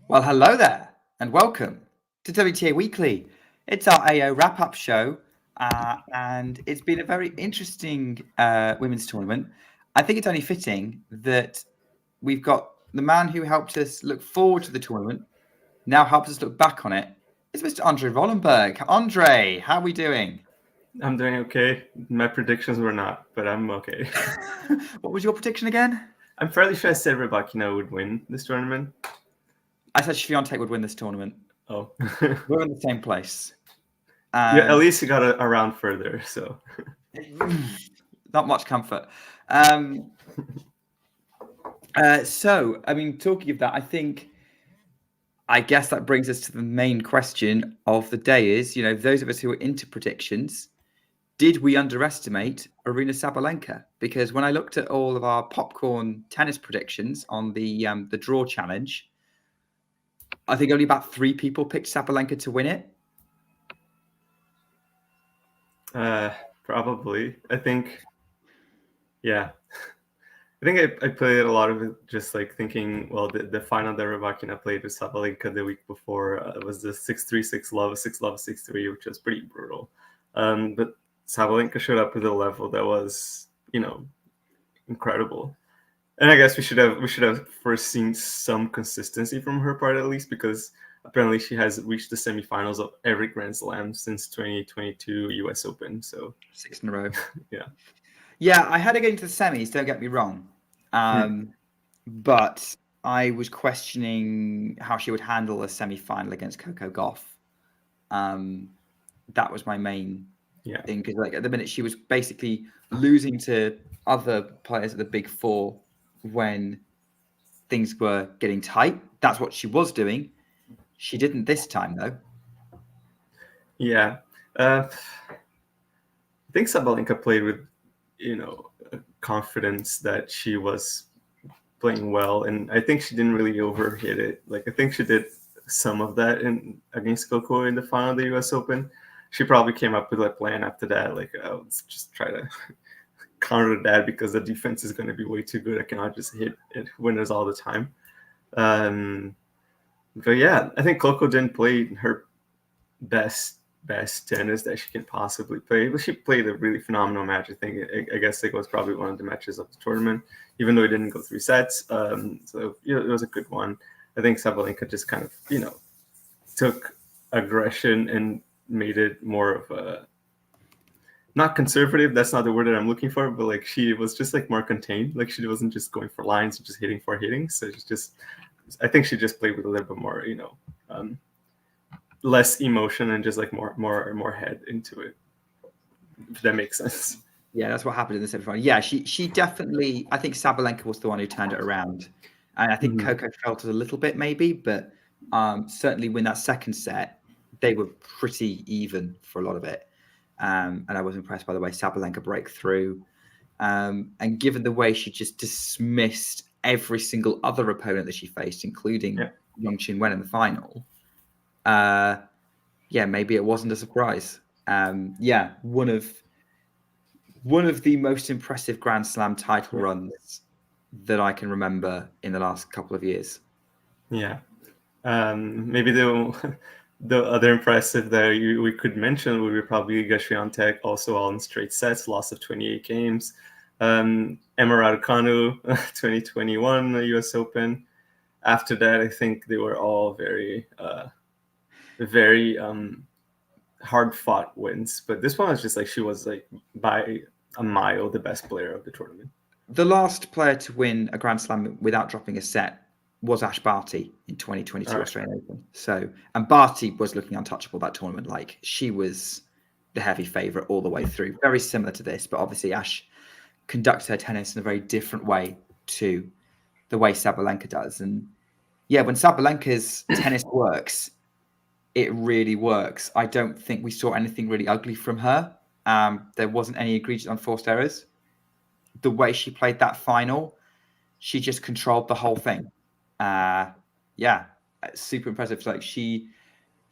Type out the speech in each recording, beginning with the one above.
Well, hello there, and welcome to WTA Weekly. It's our AO wrap-up show, and it's been a very interesting women's tournament. I think it's only fitting that we've got the man who helped us look forward to the tournament, now helps us look back on it. It's Mr. Andre Rollenberg. Andre, how are we doing? I'm doing okay. My predictions were not, but I'm okay. What was your prediction again? I'm fairly sure I said Rybakina would win this tournament. I said Swiatek would win this tournament. Oh. We're in the same place. Yeah, at least you got a round further, so. Not much comfort. So, I mean, talking of that, I guess that brings us to the main question of the day is, those of us who are into predictions, did we underestimate Aryna Sabalenka? Because when I looked at all of our popcorn tennis predictions on the draw challenge, I think only about 3 people picked Sabalenka to win it. Probably. I think, yeah. I think I played a lot of it just like thinking, well, the final that Rybakina played with Sabalenka the week before was the 6-3, 6-love, 6-love, 6-3, which was pretty brutal. But Sabalenka showed up with a level that was, incredible. And I guess we should have foreseen some consistency from her part at least, because apparently she has reached the semifinals of every Grand Slam since 2022 US Open. So 6 in a row. Yeah. Yeah, I had her getting to the semis, don't get me wrong. But I was questioning how she would handle a semi-final against Coco Gauff. That was my main thing, because like at the minute she was basically losing to other players at the Big Four when things were getting tight. That's what she was doing. She didn't this time, though. Yeah. I think Sabalenka played with, confidence that she was playing well, and I think she didn't really overhit it. Like, I think she did some of that against Coco in the final of the US Open. She probably came up with a plan after that, like, let's just try to counter that because the defense is going to be way too good. I cannot just hit winners all the time. But yeah, I think Coco didn't play her best tennis that she can possibly play, but she played a really phenomenal match. I guess it was probably one of the matches of the tournament, even though it didn't go 3 sets. So it was a good one. I think Sabalenka just kind of took aggression and made it more of a, not conservative, that's not the word that I'm looking for, but like she was just like more contained. Like she wasn't just going for lines or just hitting for hitting. So it's just, I think she just played with a little bit more, less emotion and just like more head into it, if that makes sense. Yeah, that's what happened in the semifinal. Yeah, she definitely, I think Sabalenka was the one who turned it around. And I think Coco felt it a little bit maybe, but certainly when that second set, they were pretty even for a lot of it. And I was impressed by the way Sabalenka broke through. And given the way she just dismissed every single other opponent that she faced, including young Qinwen in the final, maybe it wasn't a surprise. One of the most impressive Grand Slam title runs that I can remember in the last couple of years. Yeah. Maybe the other impressive that we could mention would be probably Iga Swiatek, also all in straight sets, loss of 28 games. Emma Raducanu, 2021 US Open. After that, I think they were all very hard-fought wins. But this one was just like she was like by a mile the best player of the tournament. The last player to win a Grand Slam without dropping a set was Ash Barty in 2022 Australian Open. So, and Barty was looking untouchable that tournament. Like she was the heavy favourite all the way through. Very similar to this, but obviously Ash conducts her tennis in a very different way to the way Sabalenka does. And yeah, when Sabalenka's tennis works, it really works. I don't think we saw anything really ugly from her. There wasn't any egregious unforced errors. The way she played that final, she just controlled the whole thing. Super impressive. Like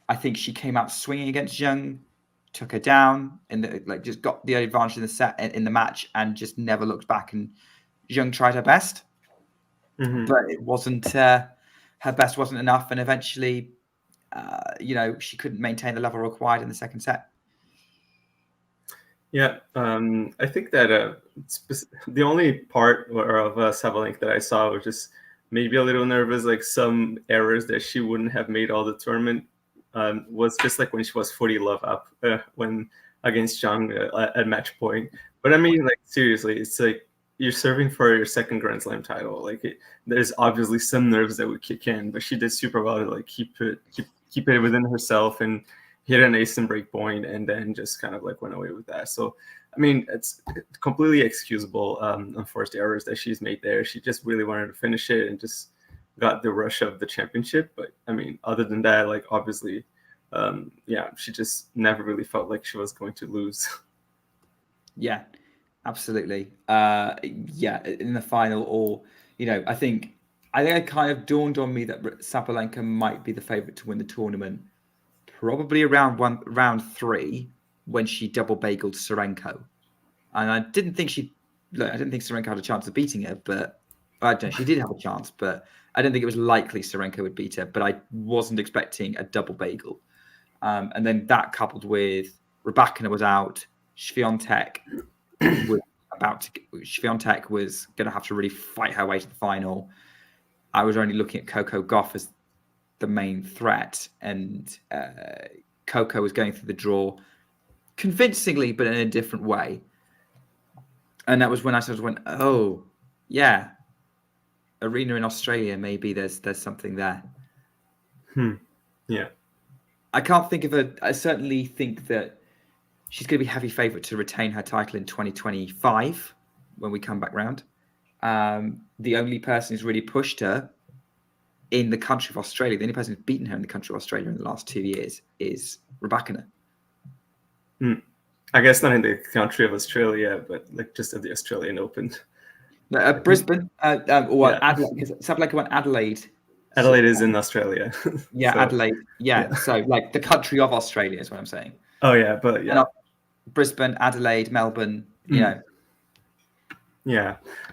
I think she came out swinging against Zheng, took her down, and just got the advantage in the set in the match, and just never looked back. And Zheng tried her best, but it wasn't her best wasn't enough, and eventually, she couldn't maintain the level required in the second set. Yeah, I think that the only part of Sabalenka that I saw was just maybe a little nervous, like some errors that she wouldn't have made all the tournament, was just like when she was 40 love up when against Zhang at match point. But I mean, like seriously, it's like you're serving for your second Grand Slam title. Like there's obviously some nerves that would kick in, but she did super well to like keep it within herself and hit an ace and break point, and then just kind of like went away with that. So, I mean, it's completely excusable, unforced errors that she's made there. She just really wanted to finish it and just got the rush of the championship. But I mean, other than that, like obviously, she just never really felt like she was going to lose. Yeah, absolutely. In the final, or I think it kind of dawned on me that Sabalenka might be the favorite to win the tournament. Probably around round 3 when she double bageled Serenko, and I didn't think Serenko had a chance of beating her, but I don't know, she did have a chance, but I didn't think it was likely Serenko would beat her. But I wasn't expecting a double bagel, and then that coupled with Rybakina was out, Swiatek was going to have to really fight her way to the final. I was only looking at Coco Gauff as the main threat, and Coco was going through the draw convincingly, but in a different way. And that was when I sort of went, oh yeah, arena in Australia, maybe there's something there. Yeah, I can't think of I certainly think that she's going to be heavy favourite to retain her title in 2025 when we come back round. The only person who's really pushed her in the country of Australia, the only person who's beaten her in the country of Australia in the last 2 years is Rybakina. I guess not in the country of Australia, but like just at the Australian Open. Brisbane, Adelaide, because Sabalenka won Adelaide. Adelaide is in Australia. Yeah, so, Adelaide. Yeah, so like the country of Australia is what I'm saying. Oh yeah, but yeah. Brisbane, Adelaide, Melbourne, Yeah.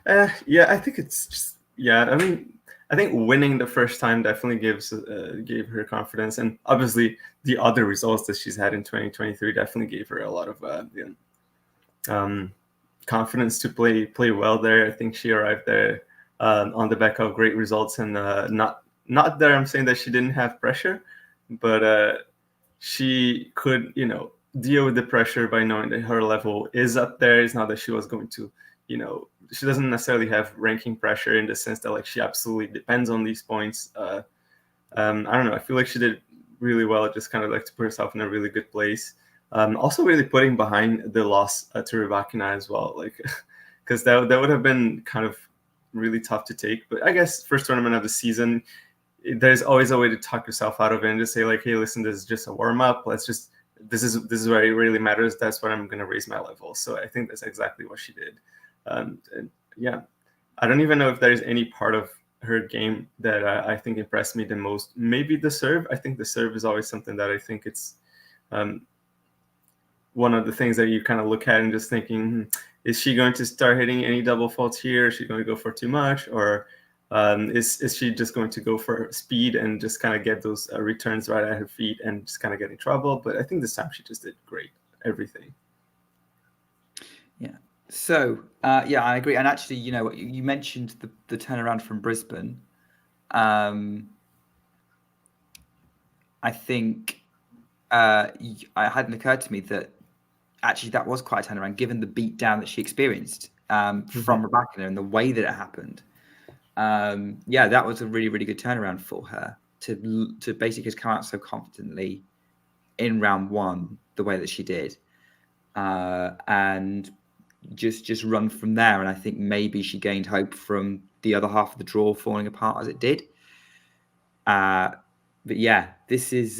I think it's just, I mean, I think winning the first time definitely gave her confidence, and obviously the other results that she's had in 2023 definitely gave her a lot of confidence to play well there. I think she arrived there on the back of great results, and not that I'm saying that she didn't have pressure, but she could deal with the pressure by knowing that her level is up there. It's not that she was going to she doesn't necessarily have ranking pressure in the sense that like she absolutely depends on these points. I don't know. I feel like she did really well, just kind of like to put herself in a really good place. Also really putting behind the loss to Rybakina as well, like because that would have been kind of really tough to take. But I guess first tournament of the season, there's always a way to talk yourself out of it and just say like, hey, listen, this is just a warm up. This is where it really matters. That's when I'm going to raise my level. So I think that's exactly what she did. And I don't even know if there's any part of her game that I think impressed me the most. Maybe the serve. I think the serve is always something that I think it's one of the things that you kind of look at and just thinking, is she going to start hitting any double faults here? Is she going to go for too much? Or is she just going to go for speed and just kind of get those returns right at her feet and just kind of get in trouble? But I think this time she just did great, everything. Yeah. So, I agree. And actually, you mentioned the turnaround from Brisbane. I think it hadn't occurred to me that actually that was quite a turnaround, given the beat down that she experienced from Rybakina and the way that it happened. That was a really, really good turnaround for her to basically just come out so confidently in round 1 the way that she did. And just run from there. And I think maybe she gained hope from the other half of the draw falling apart as it did. But yeah, this is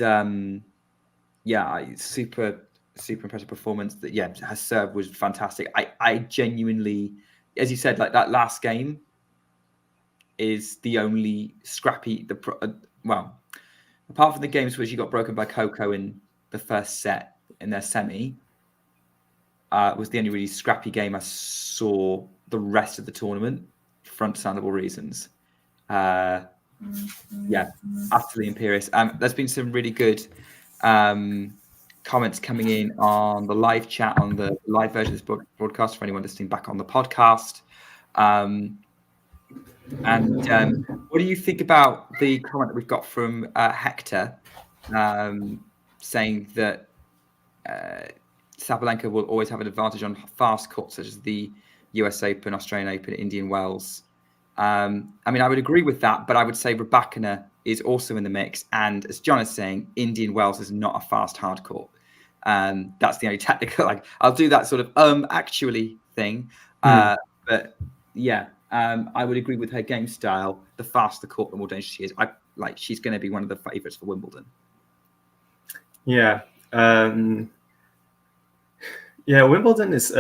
super impressive performance. That her serve was fantastic. I genuinely, as you said, like that last game is the only scrappy apart from the games where she got broken by Coco in the first set in their semi. Was the only really scrappy game I saw the rest of the tournament for understandable reasons. Yeah, utterly imperious. There's been some really good comments coming in on the live chat, on the live version of this broadcast for anyone listening back on the podcast. What do you think about the comment that we've got from Hector saying that Sabalenka will always have an advantage on fast courts such as the US Open, Australian Open, Indian Wells? I mean, I would agree with that, but I would say Rybakina is also in the mix. And as John is saying, Indian Wells is not a fast hard court. That's the only technical, like, I'll do that sort of actually thing. But yeah, I would agree with her game style. The faster the court, the more dangerous she is. She's going to be one of the favourites for Wimbledon. Yeah. Wimbledon is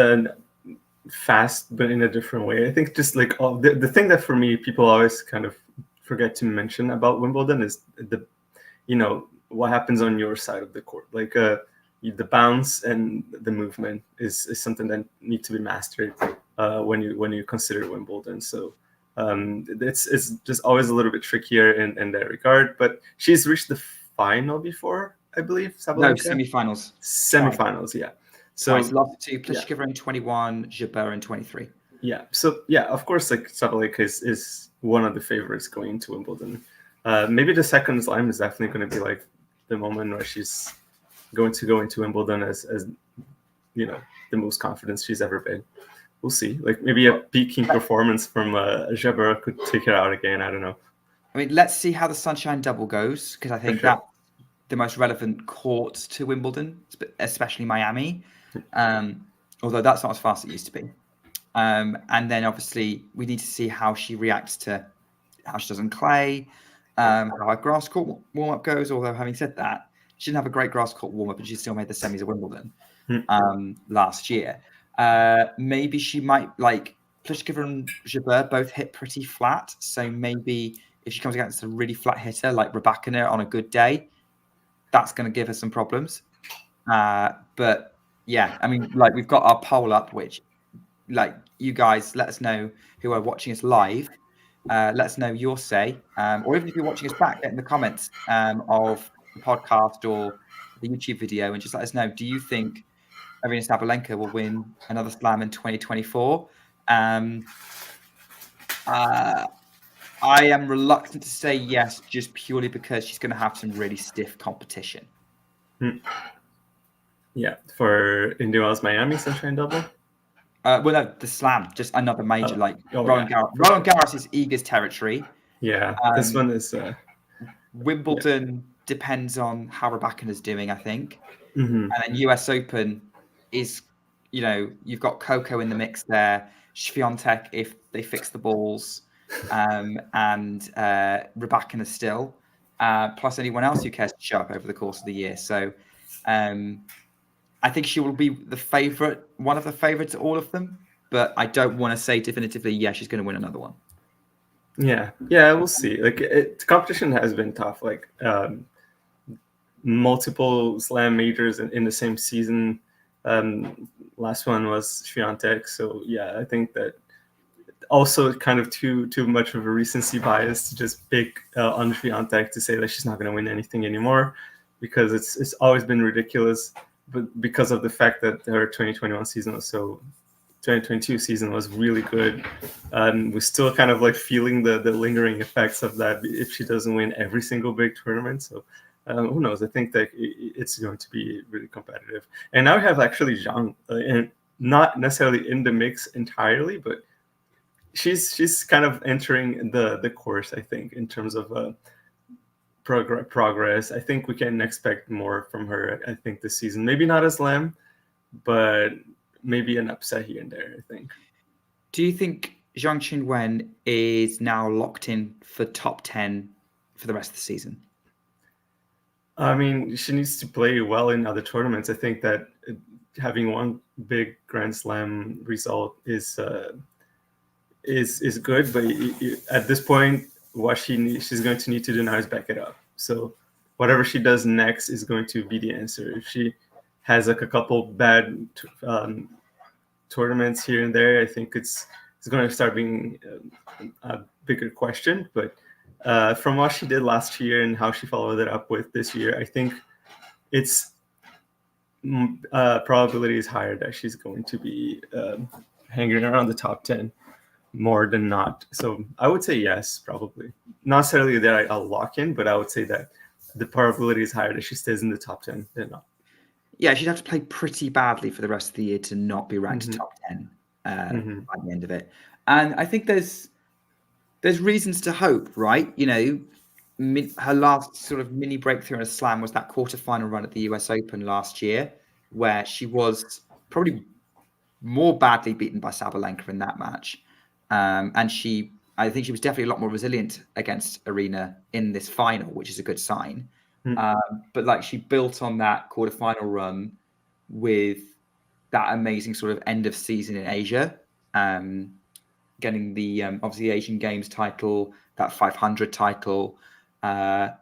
fast, but in a different way. I think just like the thing that for me, people always kind of forget to mention about Wimbledon is what happens on your side of the court. Like the bounce and the movement is something that needs to be mastered when you consider Wimbledon. So it's just always a little bit trickier in that regard. But she's reached the final before, I believe. Sabalenka? No, semi-finals. Semi-finals, yeah. So it's lost to Pliskova in 21, Jabeur in 23. Yeah. So yeah, of course, like Sabalenka is one of the favorites going into Wimbledon. Maybe the second slam is definitely going to be like the moment where she's going to go into Wimbledon as the most confident she's ever been. We'll see. Like maybe a peaking performance from Jabeur could take her out again. I don't know. I mean, let's see how the Sunshine Double goes, because I think that's the most relevant court to Wimbledon, especially Miami. Although that's not as fast as it used to be. And then obviously we need to see how she reacts to how she does on clay, how her grass court warm-up goes. Although having said that, she didn't have a great grass court warm-up and she still made the semis of Wimbledon last year. Maybe she might, like Pliskova and Jabeur both hit pretty flat. So maybe if she comes against a really flat hitter like Rybakina on a good day, that's going to give her some problems. But yeah, I mean, like we've got our poll up, which like you guys let us know who are watching us live. Let us know your say, or even if you're watching us back, get in the comments of the podcast or the YouTube video and just let us know, do you think Aryna Sabalenka will win another slam in 2024? I am reluctant to say yes, just purely because she's going to have some really stiff competition. Yeah, for Indian Wells Miami Sunshine Double? Well, no, the slam, just another major, Roland Garros. Roland Garros is Iga's territory. Yeah, this one is... Wimbledon depends on how Rybakina's doing, I think. Mm-hmm. And then US Open is, you've got Coco in the mix there, Swiatek if they fix the balls, and Rybakina still, plus anyone else who cares to show up over the course of the year. So I think she will be the favorite, one of the favorites of all of them, but I don't want to say definitively, yeah, she's going to win another one. Yeah, we'll see. Like the competition has been tough. Like multiple slam majors in the same season. Last one was Swiatek. So yeah, I think that also kind of too much of a recency bias to just pick on Swiatek to say that she's not going to win anything anymore, because it's always been ridiculous. But because of the fact that her 2021 season was 2022 season was really good, we're still kind of like feeling the lingering effects of that if she doesn't win every single big tournament. So who knows? I think that it's going to be really competitive. And now we have actually Zheng, and not necessarily in the mix entirely, but she's kind of entering the course, I think, in terms of progress. I think we can expect more from her, I think, this season. Maybe not a slam, but maybe an upset here and there, I think. Do you think Zheng Qinwen is now locked in for top 10 for the rest of the season? I mean, she needs to play well in other tournaments. I think that having one big Grand Slam result is good, but at this point, what she's going to need to do now is back it up. So whatever she does next is going to be the answer. If she has like a couple bad tournaments here and there, I think it's going to start being a bigger question. But From what she did last year and how she followed it up with this year, I think it's probability is higher that she's going to be hanging around the top 10 more than not. So I would say yes, probably. Not necessarily that I'll lock in, but I would say that the probability is higher that she stays in the top 10 than not. Yeah, she'd have to play pretty badly for the rest of the year to not be ranked top 10 by the end of it. And I think there's reasons to hope, right? You know, her last sort of mini breakthrough in a slam was that quarterfinal run at the US Open last year, where she was probably more badly beaten by Sabalenka in that match. And I think she was definitely a lot more resilient against Arena in this final, which is a good sign. But like, she built on that quarterfinal run with that amazing sort of end of season in Asia, getting the obviously Asian Games title, that 500 title, and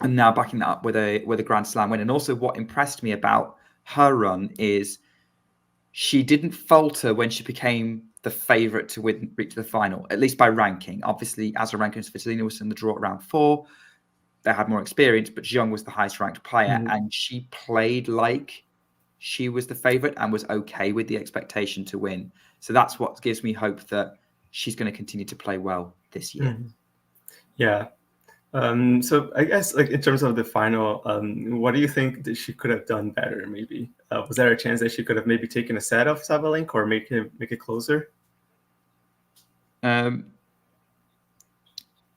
now backing that up with a Grand Slam win. And also, what impressed me about her run is she didn't falter when she became the favorite to reach the final, at least by ranking. Obviously, as a ranking, Svitolina was in the draw at round 4. They had more experience, but Zheng was the highest ranked player, and she played like she was the favorite and was okay with the expectation to win. So that's what gives me hope that she's going to continue to play well this year. Yeah. So I guess, like, in terms of the final, what do you think that she could have done better? Maybe was there a chance that she could have maybe taken a set off Sabalenka or make it closer?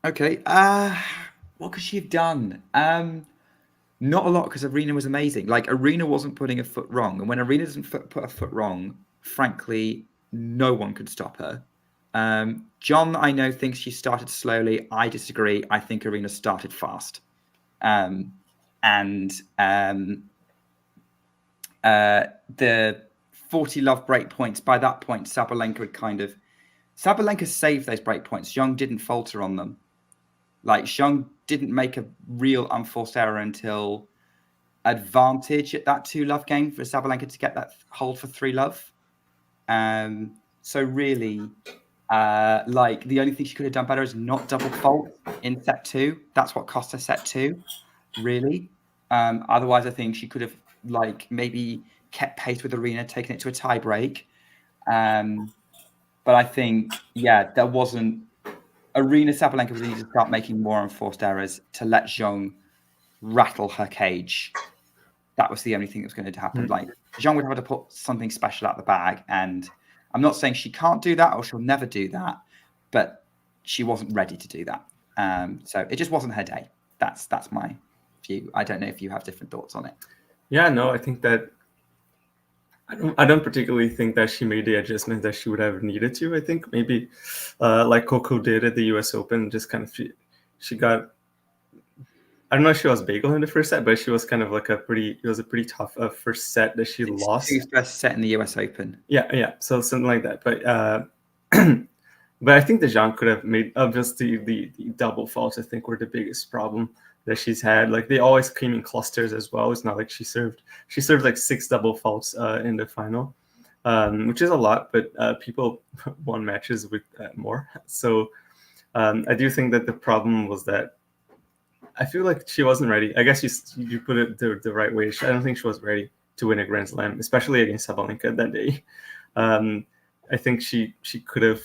Okay. What could she have done? Not a lot, because Arena was amazing. Like, Arena wasn't putting a foot wrong, and when Arena doesn't put a foot wrong, frankly, no one could stop her. John, I know, thinks she started slowly. I disagree. I think Arena started fast. The 40 love break points, by that point, Sabalenka saved those break points. Zheng didn't falter on them. Like, Zheng didn't make a real unforced error until advantage at that 2 love game for Sabalenka to get that hold for 3 love. So really, like, the only thing she could have done better is not double fault in set 2. That's what cost her set 2, really. Otherwise, I think she could have, like, maybe kept pace with Arena, taken it to a tie break. But I think, yeah, there wasn't. Arena Sabalenka was needed to start making more unforced errors to let Zheng rattle her cage. That was the only thing that was going to happen. Like, Zheng would have to put something special out the bag, and I'm not saying she can't do that or she'll never do that, but she wasn't ready to do that. So it just wasn't her day. That's my view. I don't know if you have different thoughts on it. Yeah, no, I think that I don't particularly think that she made the adjustment that she would have needed to. I think maybe like Coco did at the US Open, just kind of she got, I don't know if she was bagel in the first set, but she was kind of like it was a pretty tough first set that she lost. First set in the US Open. Yeah. So something like that. But but I think the Zheng could have made just the double faults, I think, were the biggest problem that she's had. Like, they always came in clusters as well. It's not like she served like 6 double faults in the final, which is a lot, but people won matches with more. So I do think that the problem was that I feel like she wasn't ready. I guess you put it the right way. I don't think she was ready to win a Grand Slam, especially against Sabalenka that day. I think she could have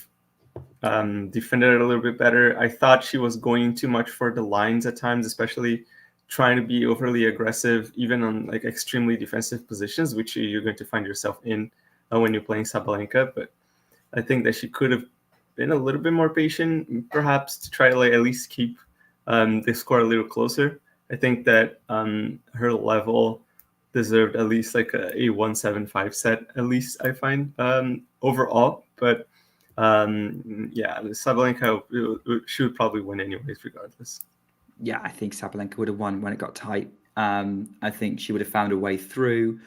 defended it a little bit better. I thought she was going too much for the lines at times, especially trying to be overly aggressive, even on like extremely defensive positions, which you're going to find yourself in when you're playing Sabalenka. But I think that she could have been a little bit more patient, perhaps, to try to like at least keep the score a little closer. I think that her level deserved at least like a 1-7-5 set, at least, I find, overall. But yeah, Sabalenka, she would probably win anyways, regardless. Yeah, I think Sabalenka would have won when it got tight. I think she would have found a way through.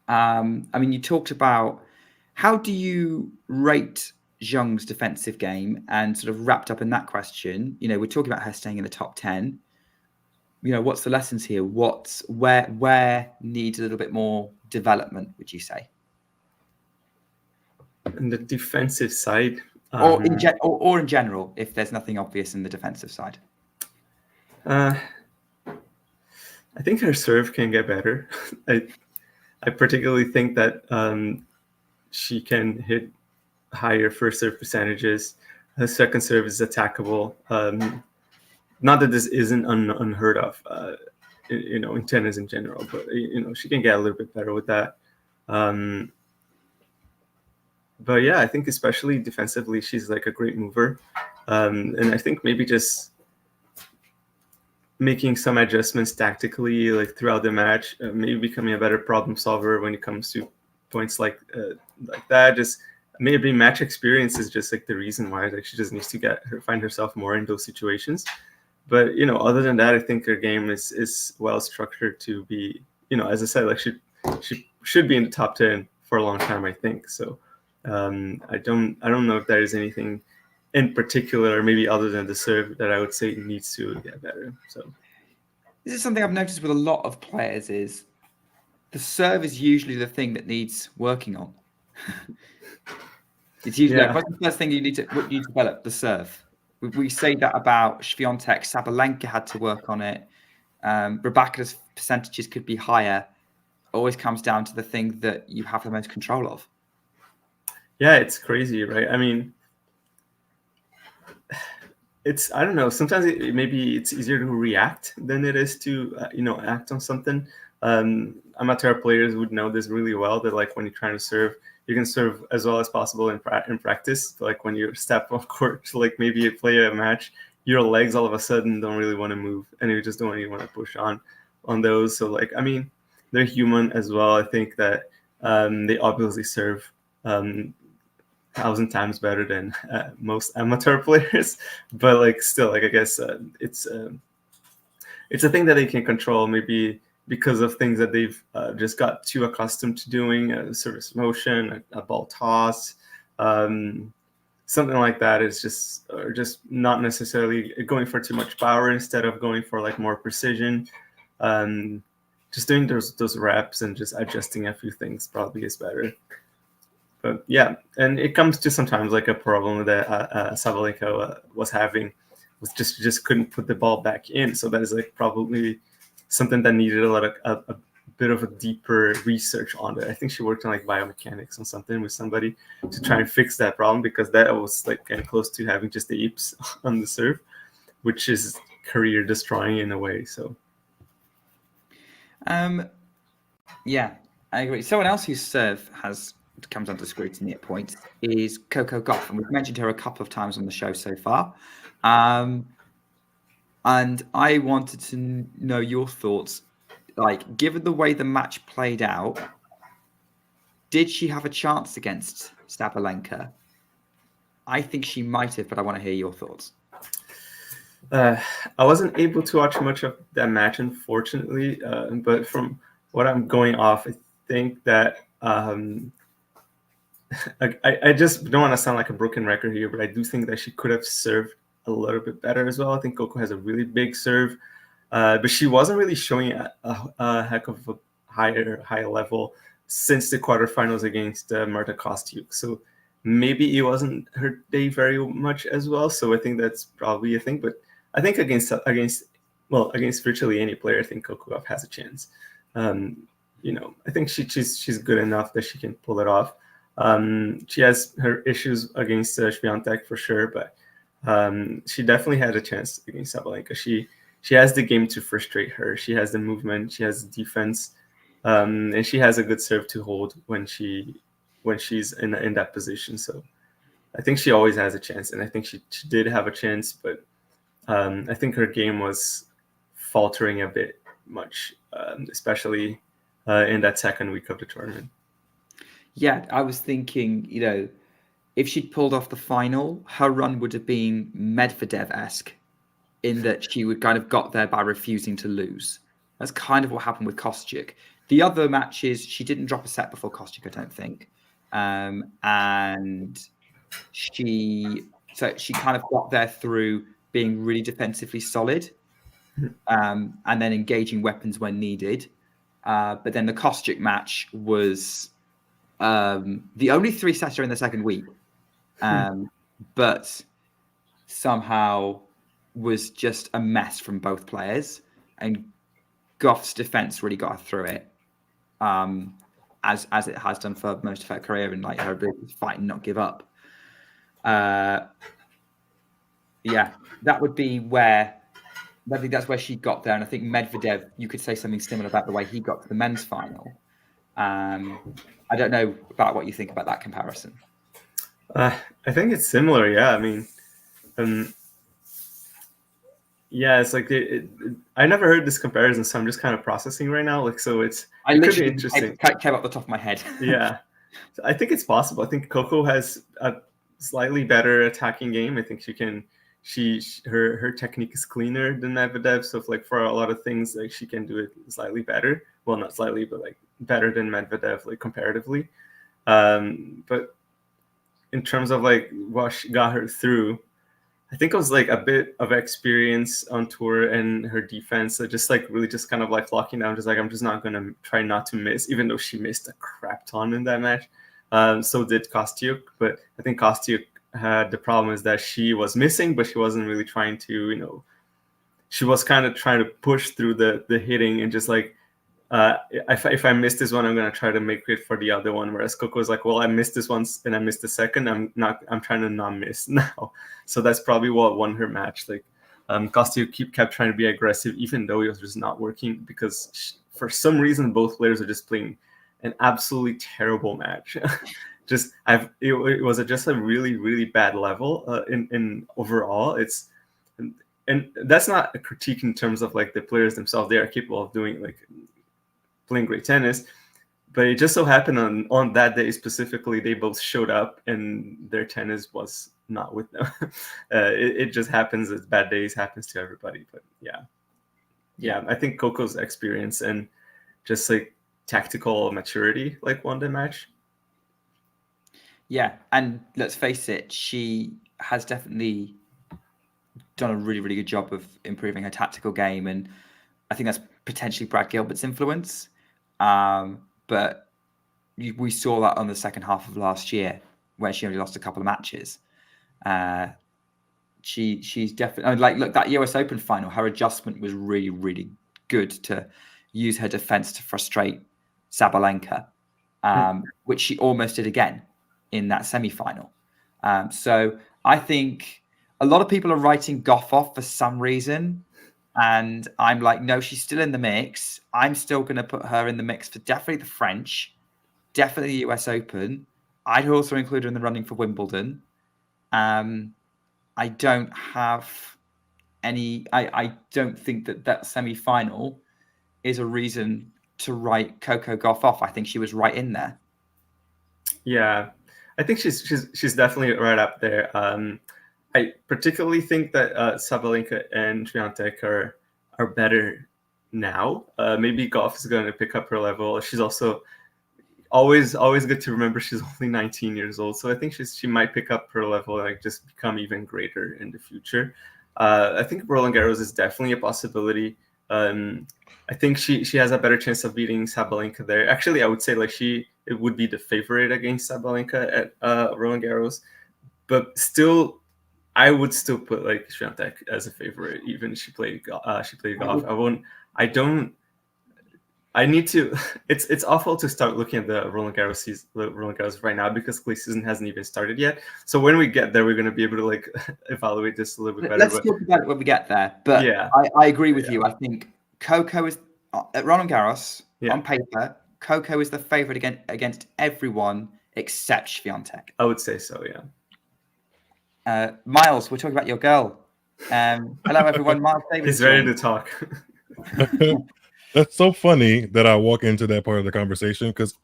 I mean, you talked about, how do you rate Zheng's defensive game, and sort of wrapped up in that question, you know, we're talking about her staying in the top 10. You know, what's the lessons here? Where needs a little bit more development, would you say? On the defensive side, or in general, if there's nothing obvious in the defensive side. I think her serve can get better. I particularly think that she can hit higher first serve percentages. Her second serve is attackable. Not that this isn't unheard of, in tennis in general, but she can get a little bit better with that. But yeah, I think especially defensively, she's like a great mover, and I think maybe just making some adjustments tactically, like throughout the match, maybe becoming a better problem solver when it comes to points like that. Just maybe match experience is just like the reason why. Like she just needs to find herself more in those situations. But other than that, I think her game is well structured to be, as I said, like she should be in the top 10 for a long time, I think. So I don't know if there is anything in particular, maybe other than the serve, that I would say needs to get better. So this is something I've noticed with a lot of players: is the serve is usually the thing that needs working on. It's usually what's the first thing you need to develop? The serve. We say that about Swiatek. Sabalenka had to work on it. Rebecca's percentages could be higher. Always comes down to the thing that you have the most control of. Yeah, it's crazy, right? I mean, I don't know. Sometimes maybe it's easier to react than it is to act on something. Amateur players would know this really well. That like when you're trying to serve, you can serve as well as possible in practice. Like when you step off court, like maybe you play a match, your legs all of a sudden don't really want to move, and you just don't really want to push on those. So like, I mean, they're human as well. I think that they obviously serve 1,000 times better than most amateur players, but like still, like I guess it's a thing that they can control, maybe because of things that they've just got too accustomed to doing, a service motion, a ball toss, something like that is just not necessarily going for too much power instead of going for like more precision. Just doing those reps and just adjusting a few things probably is better. But yeah, and it comes to sometimes like a problem that Sabalenka was having, was just couldn't put the ball back in. So that is like probably something that needed a bit of a deeper research on it. I think she worked on like biomechanics or something with somebody to try and fix that problem, because that was like kind of close to having just the apes on the serve, which is career destroying in a way. So yeah, I agree. Someone else whose serve comes under scrutiny at points is Coco Gauff, and we've mentioned her a couple of times on the show so far. And I wanted to know your thoughts. Like, given the way the match played out, did she have a chance against Sabalenka? I think she might have, but I want to hear your thoughts. I wasn't able to watch much of that match, unfortunately, but from what I'm going off, I think that I just don't want to sound like a broken record here, but I do think that she could have served a little bit better as well. I think Coco has a really big serve, but she wasn't really showing a heck of a higher level since the quarterfinals against Marta Kostyuk. So maybe it wasn't her day very much as well. So I think that's probably a thing. But I think against virtually any player, I think Coco Gauff has a chance. I think she's good enough that she can pull it off. She has her issues against Swiatek for sure, but she definitely had a chance against Sabalenka. She has the game to frustrate her. She has the movement. She has the defense, and she has a good serve to hold when she's in that position. So I think she always has a chance, and I think she did have a chance, but I think her game was faltering a bit much, especially in that second week of the tournament. Yeah, I was thinking, if she'd pulled off the final, her run would have been Medvedev-esque, in that she would kind of got there by refusing to lose. That's kind of what happened with Kostyuk. The other matches, she didn't drop a set before Kostyuk, I don't think. And she kind of got there through being really defensively solid, and then engaging weapons when needed. But then the Kostyuk match was the only 3-setter in the second week. But somehow was just a mess from both players, and Gauff's defense really got her through it, as it has done for most of her career, and like her ability to fight and not give up. Yeah, that would be where. I think that's where she got there, and I think Medvedev, you could say something similar about the way he got to the men's final. I don't know about what you think about that comparison. I think it's similar. Yeah, I mean, yeah, it's like I never heard this comparison, so I'm just kind of processing right now. Like, so it could be interesting. Came off the top of my head. Yeah, so I think it's possible. I think Coco has a slightly better attacking game. I think her technique is cleaner than Medvedev. So like for a lot of things, like she can do it slightly better. Well, not slightly, but like better than Medvedev, like comparatively. But in terms of like what she got her through, I think it was like a bit of experience on tour and her defense. So just like really just kind of like locking down, just like I'm just not going to try not to miss, even though she missed a crap ton in that match. So did Kostyuk, but I think Kostyuk had the problem is that she was missing, but she wasn't really trying to, she was kind of trying to push through the hitting and just like, if I miss this one, I'm going to try to make it for the other one. Whereas Coco is like, well, I missed this once and I missed the second. I'm trying to not miss now. So that's probably what won her match. Like, Kostyuk kept trying to be aggressive, even though it was just not working because for some reason, both players are just playing an absolutely terrible match. It was just a really, really bad level in overall. And that's not a critique in terms of like the players themselves. They are capable of doing like playing great tennis, but it just so happened on that day specifically, they both showed up and their tennis was not with them. It just happens as bad days happens to everybody. But yeah, I think Coco's experience and just like tactical maturity like won the match. Yeah, and let's face it, she has definitely done a really, really good job of improving her tactical game, and I think that's potentially Brad Gilbert's influence. But we saw that on the second half of last year, where she only lost a couple of matches. She's definitely look, that US Open final. Her adjustment was really, really good to use her defense to frustrate Sabalenka, which she almost did again in that semi-final. So I think a lot of people are writing Gauff off for some reason. And I'm like, no, she's still in the mix. I'm still going to put her in the mix for definitely the French, definitely the US Open. I'd also include her in the running for Wimbledon. I don't have any, I don't think that semi-final is a reason to write Coco Gauff off. I think she was right in there. Yeah, I think she's definitely right up there. I particularly think that Sabalenka and Swiatek are better now. Maybe Gauff is going to pick up her level. She's also always good to remember she's only 19 years old. So I think she might pick up her level and like just become even greater in the future. I think Roland Garros is definitely a possibility. I think she has a better chance of beating Sabalenka there. Actually, I would say like it would be the favorite against Sabalenka at Roland Garros, but still, I would still put like Swiatek as a favorite, even if she played Gauff. I need to. It's awful to start looking at the Roland Garros right now because clay season hasn't even started yet. So when we get there, we're going to be able to like evaluate this a little bit better. Let's talk about it when we get there. But yeah, I agree with you. I think Coco is at Roland Garros on paper. Coco is the favorite against everyone except Swiatek. I would say so. Yeah. Miles, we're talking about your girl. Hello, everyone. Miles Davis. He's ready to talk. That's so funny that I walk into that part of the conversation because,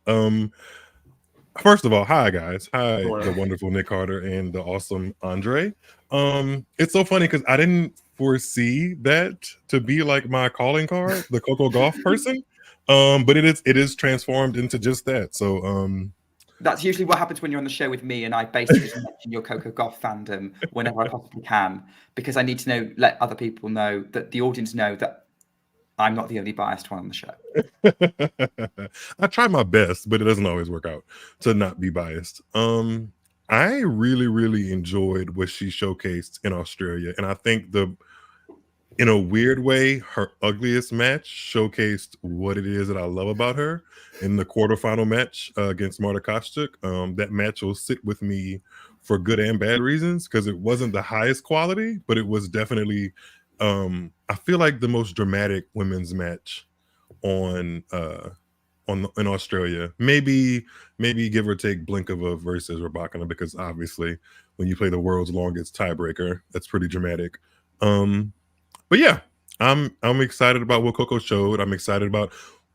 first of all, hi guys, hi. Hello. The wonderful Nick Carter and the awesome Andre. It's so funny because I didn't foresee that to be like my calling card, the Coco Gauff person, but it is transformed into just that. So. That's usually what happens when you're on the show with me, and I basically just mention your Coco Gauff fandom whenever I possibly can, because I need to let other people know, that the audience know that I'm not the only biased one on the show. I try my best, but it doesn't always work out to not be biased. I really, really enjoyed what she showcased in Australia, and I think the in a weird way, her ugliest match showcased what it is that I love about her in the quarterfinal match against Marta Kostyuk. That match will sit with me for good and bad reasons because it wasn't the highest quality, but it was definitely, I feel like the most dramatic women's match on in Australia. Maybe give or take Blinkova versus Rybakina, because obviously when you play the world's longest tiebreaker, that's pretty dramatic. But yeah, I'm excited about what Coco showed. I'm excited about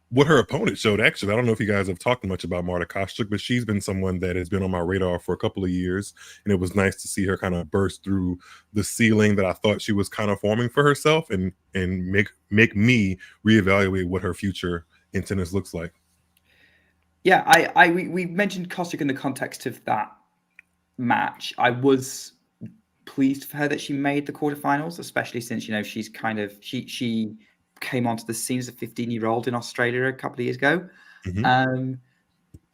what her opponent showed. Actually, I don't know if you guys have talked much about Marta Kostyuk, but she's been someone that has been on my radar for a couple of years, and it was nice to see her kind of burst through the ceiling that I thought she was kind of forming for herself, and make me reevaluate what her future in tennis looks like. Yeah, we mentioned Kostyuk in the context of that match. I was pleased for her that she made the quarterfinals, especially since she's kind of she came onto the scene as a 15-year-old in Australia a couple of years ago. Mm-hmm.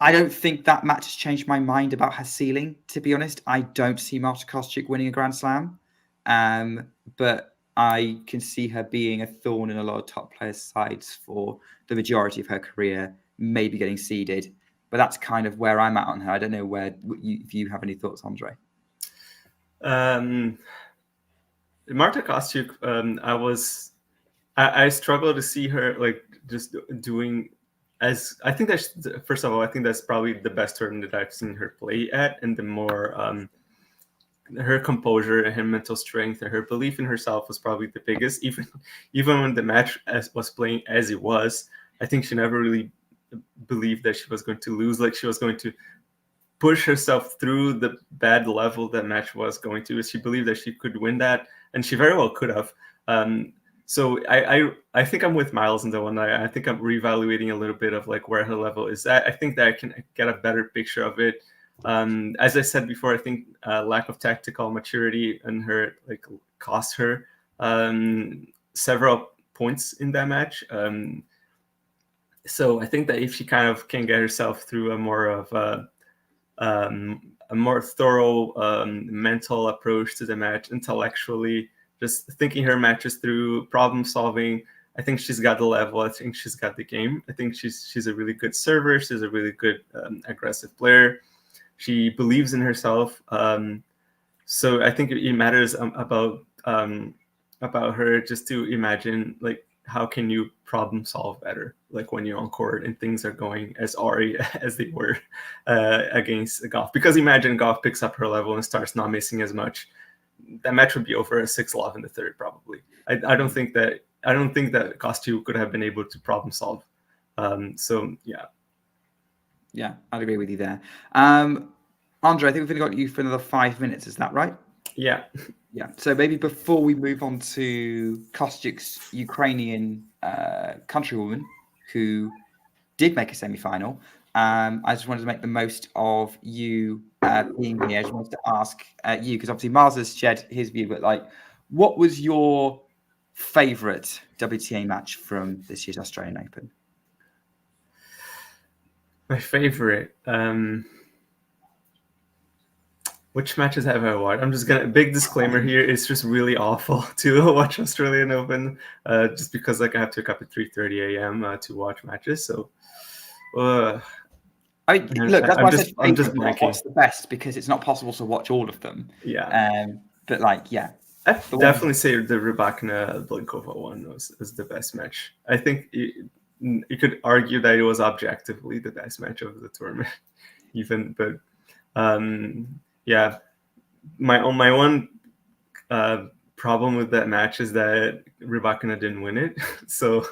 I don't think that match has changed my mind about her ceiling, to be honest. I don't see Marta Kostyuk winning a Grand Slam, but I can see her being a thorn in a lot of top players' sides for the majority of her career, maybe getting seeded. But that's kind of where I'm at on her. I don't know if you have any thoughts, Andre. Marta Kostyuk, I struggle to see her like just doing as, I think that's, first of all, I think that's probably the best tournament that I've seen her play at, and the more her composure and her mental strength and her belief in herself was probably the biggest. Even when the match was playing as it was, I think she never really believed that she was going to lose, like she was going to push herself through the bad level that match was going to. She believed that she could win that, and she very well could have. So I think I'm with Miles in the one. I think I'm reevaluating a little bit of like where her level is at. I think that I can get a better picture of it. As I said before, I think lack of tactical maturity in her like cost her several points in that match. So I think that if she kind of can get herself through a more of a more thorough mental approach to the match, intellectually, just thinking her matches through, problem solving, I think she's got the level. I think she's got the game. I think she's a really good server. She's a really good aggressive player. She believes in herself. So I think it matters about her just to imagine, like, how can you problem solve better, like when you're on court and things are going as awry as they were against Gauff. Because imagine Gauff picks up her level and starts not missing as much. That match would be over 6-love in the third, probably. I don't think that Kostyuk could have been able to problem solve. So yeah, I'd agree with you there. Andre, I think we've only got you for another 5 minutes. Is that right? Yeah. So maybe before we move on to Kostyuk's Ukrainian countrywoman, who did make a semi-final, I just wanted to make the most of you being here. I just wanted to ask you, because obviously Miles has shared his view, but like, what was your favorite WTA match from this year's Australian Open? My favorite. Which matches have I watched? I'm just gonna, big disclaimer here, it's just really awful to watch Australian Open, just because like I have to wake up at 3:30 a.m. To watch matches. So look, that's why I said I'm just what's the best, because it's not possible to watch all of them. Yeah. But like, yeah, I definitely say the Rybakina Blinkova one was the best match. I think you could argue that it was objectively the best match of the tournament, even. But yeah, my one problem with that match is that Rybakina didn't win it. So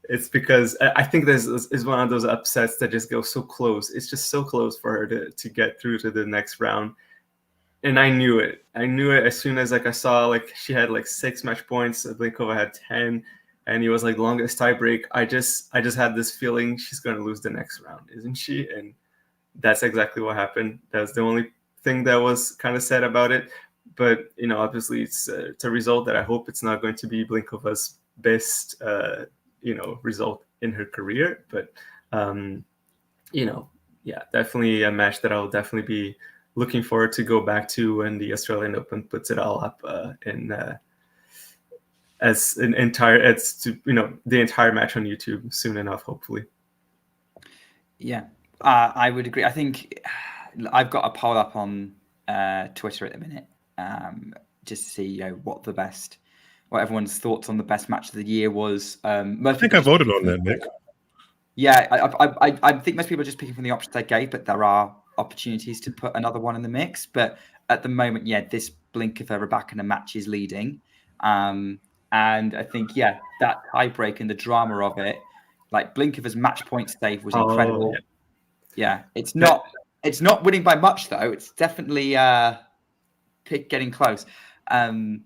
it's because I think this is one of those upsets that just goes so close. It's just so close for her to get through to the next round. And I knew it. As soon as like I saw like she had like 6 match points, Blinkova had 10, and it was like longest tie break. I just had this feeling she's going to lose the next round, isn't she? And that's exactly what happened. That's the only thing that was kind of sad about it. But obviously it's a result that I hope it's not going to be Blinkova's best result in her career. But yeah, definitely a match that I'll definitely be looking forward to go back to when the Australian Open puts it all up in as the entire match on YouTube soon enough, hopefully. Yeah, I would agree. I think I've got a poll up on Twitter at the minute, just to see what everyone's thoughts on the best match of the year was. I think I voted on that, Nick. Yeah, I think most people are just picking from the options I gave, but there are opportunities to put another one in the mix. But at the moment, this Blinkova-Rybakina match is leading. And I think, that tiebreak and the drama of it, like Blinkova's match point save was incredible. Yeah, it's not winning by much, though. It's definitely getting close. The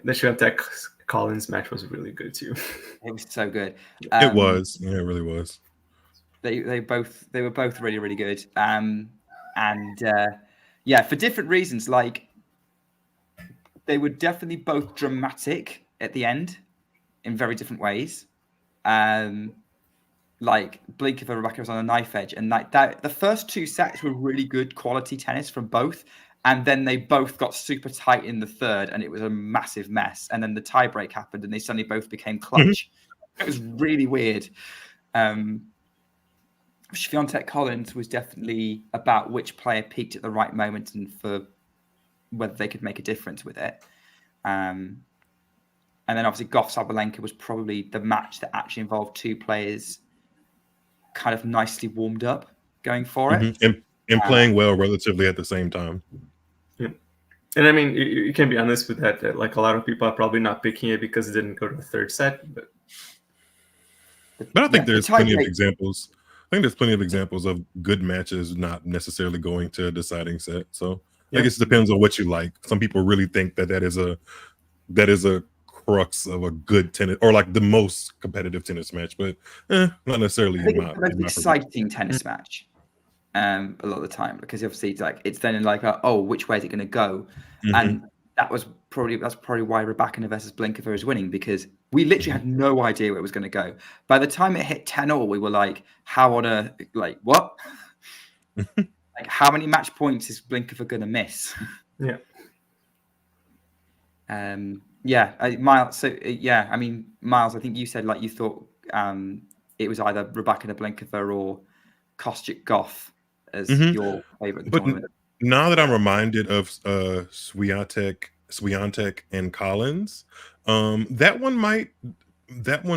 Swiatek Collins match was really good too. It was so good. It was. Yeah, it really was. They were both really, really good. For different reasons. Like, they were definitely both dramatic at the end in very different ways. Like Blinkova-Rybakina was on a knife edge, and like that, the first two sets were really good quality tennis from both, and then they both got super tight in the third, and it was a massive mess. And then the tiebreak happened, and they suddenly both became clutch. It was really weird. Swiatek Collins was definitely about which player peaked at the right moment and for whether they could make a difference with it. And then obviously Gauff Sabalenka was probably the match that actually involved two players kind of nicely warmed up going for it. And playing well relatively at the same time. Yeah. And I mean, you can be honest with that like a lot of people are probably not picking it because it didn't go to the third set. But I think there's plenty of examples. I think there's plenty of examples of good matches not necessarily going to a deciding set. So I guess it depends on what you like. Some people really think that is a crux of a good tennis, or like the most competitive tennis match, but not necessarily. I think it's the most exciting tennis match a lot of the time, because obviously it's then like which way is it going to go? And that's probably why Rybakina versus Blinkova is winning, because we literally had no idea where it was going to go. By the time it hit 10-all, we were like, how on a what? Like, how many match points is Blinkova going to miss? Miles. I mean, Miles, I think you said you thought it was either Rybakina Blinkova or Kostyuk Gauff as your favorite tournament. Now that I'm reminded of Swiatek and Collins, that one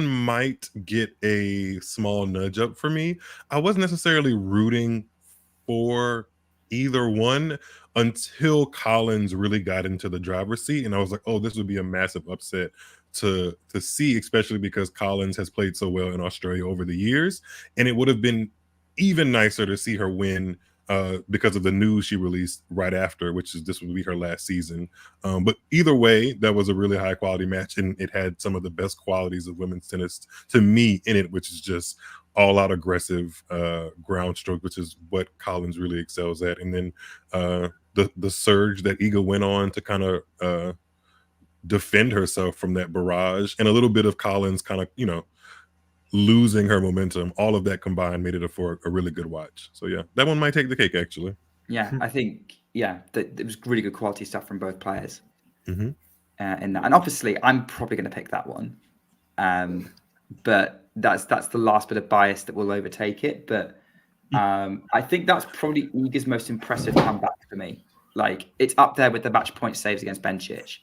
might get a small nudge up for me. I wasn't necessarily rooting for either one until Collins really got into the driver's seat, and I was like, oh, this would be a massive upset to see, especially because Collins has played so well in Australia over the years, and it would have been even nicer to see her win because of the news she released right after, which is this would be her last season. But either way, that was a really high quality match, and it had some of the best qualities of women's tennis to me in it, which is just all out aggressive ground stroke, which is what Collins really excels at. And then the surge that Iga went on to kind of defend herself from that barrage, and a little bit of Collins kind of, losing her momentum, all of that combined made it for a really good watch. So that one might take the cake, actually. Yeah, I think it was really good quality stuff from both players in that. And obviously, I'm probably going to pick that one, but that's the last bit of bias that will overtake it. But I think that's probably Iga's most impressive comeback for me. Like, it's up there with the match point saves against Bencic.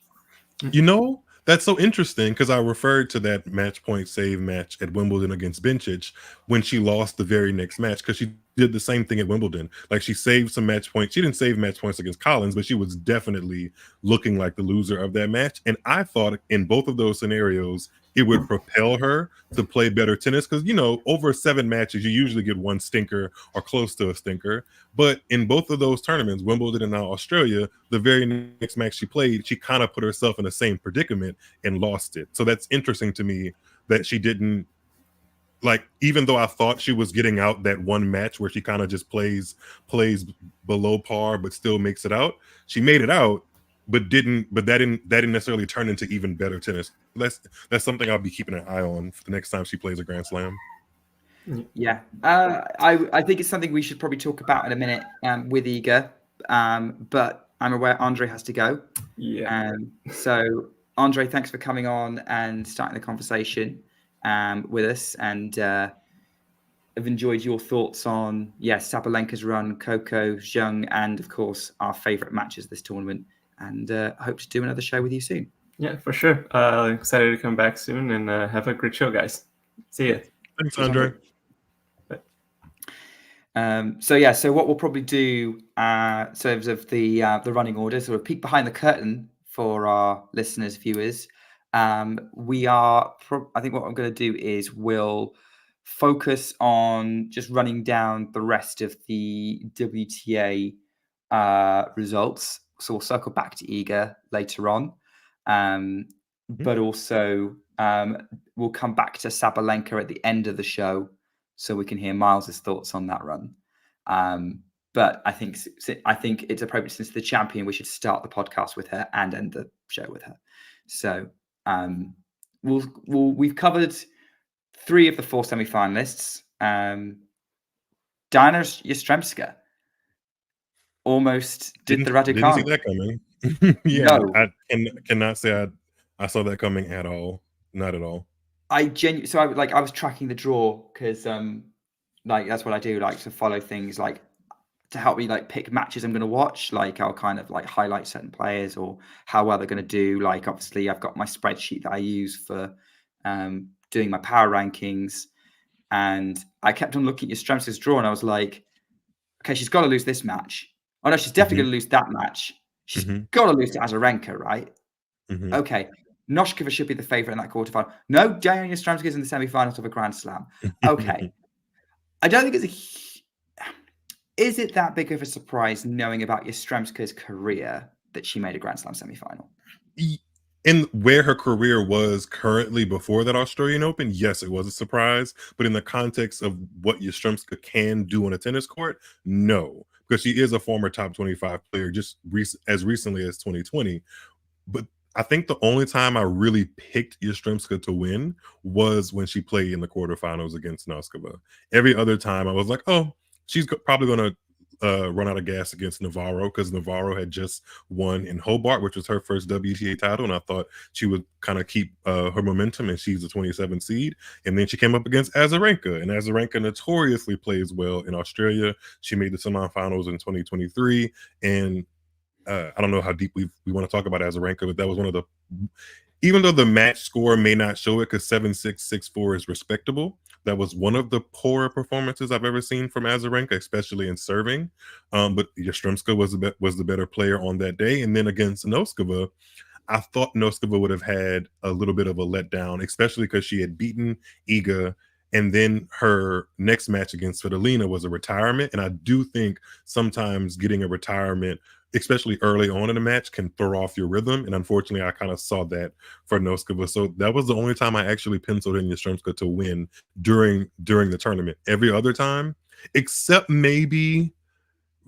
That's so interesting, because I referred to that match point save match at Wimbledon against Bencic when she lost the very next match, because she did the same thing at Wimbledon. Like, she saved some match points. She didn't save match points against Collins, but she was definitely looking like the loser of that match. And I thought in both of those scenarios, it would propel her to play better tennis, because, over 7 matches, you usually get one stinker or close to a stinker. But in both of those tournaments, Wimbledon and now Australia, the very next match she played, she kind of put herself in the same predicament and lost it. So that's interesting to me that she didn't, even though I thought she was getting out that one match where she kind of just plays below par but still makes it out, she made it out, but that didn't necessarily turn into even better tennis. That's something I'll be keeping an eye on for the next time she plays a Grand Slam. Yeah, I think it's something we should probably talk about in a minute with Iga, but I'm aware Andre has to go. Yeah. So Andre, thanks for coming on and starting the conversation with us. And I've enjoyed your thoughts on, Sabalenka's run, Coco, Zheng, and of course, our favourite matches this tournament. And I hope to do another show with you soon. Yeah, for sure. Excited to come back soon and have a great show, guys. See ya. Thanks, Andre. So what we'll probably do in terms of the running order, so we'll peek behind the curtain for our listeners, viewers. I think what I'm going to do is we'll focus on just running down the rest of the WTA results. So we'll circle back to Iga later on, but also we'll come back to Sabalenka at the end of the show, so we can hear Miles's thoughts on that run. But I think it's appropriate, since the champion, we should start the podcast with her and end the show with her. So we've covered 3 of the 4 semi-finalists. Diana Yastremska almost did the Raducanu. Didn't see that coming. Yeah, No. I cannot say I saw that coming at all. Not at all. I was tracking the draw because that's what I do, like to follow things, like to help me like pick matches I'm going to watch. Like I'll kind of like highlight certain players or how well they're going to do. Like obviously I've got my spreadsheet that I use for doing my power rankings, and I kept on looking at Yastremska's draw and I was like, okay, she's got to lose this match. Oh no, she's definitely going to lose that match. She's got to lose to Azarenka, right? Okay. Noskova should be the favourite in that quarterfinal. No, Diana Yastremska is in the semi-finals of a Grand Slam. Okay. I don't think is it that big of a surprise, knowing about Yastremska's career, that she made a Grand Slam semi-final? In where her career was currently before that Australian Open, yes, it was a surprise. But in the context of what Yastremska can do on a tennis court, no. Because she is a former top 25 player just as recently as 2020. But I think the only time I really picked Yastremska to win was when she played in the quarterfinals against Noskova. Every other time I was like, oh, she's probably going to run out of gas against Navarro, because Navarro had just won in Hobart, which was her first WTA title, and I thought she would kind of keep her momentum, and she's the 27 seed. And then she came up against Azarenka, and Azarenka notoriously plays well in Australia. She made the semifinals in 2023, and I don't know how deep we want to talk about Azarenka, but that was one of the, even though the match score may not show it, because 7-6, 6-4 is respectable, that was one of the poorer performances I've ever seen from Azarenka, especially in serving. But Yastremska was the better player on that day. And then against Noskova, I thought Noskova would have had a little bit of a letdown, especially because she had beaten Iga, and then her next match against Svitolina was a retirement. And I do think sometimes getting a retirement, especially early on in a match, can throw off your rhythm. And unfortunately, I kind of saw that for Noskova. So that was the only time I actually penciled in Yastremska to win during the tournament. Every other time, except maybe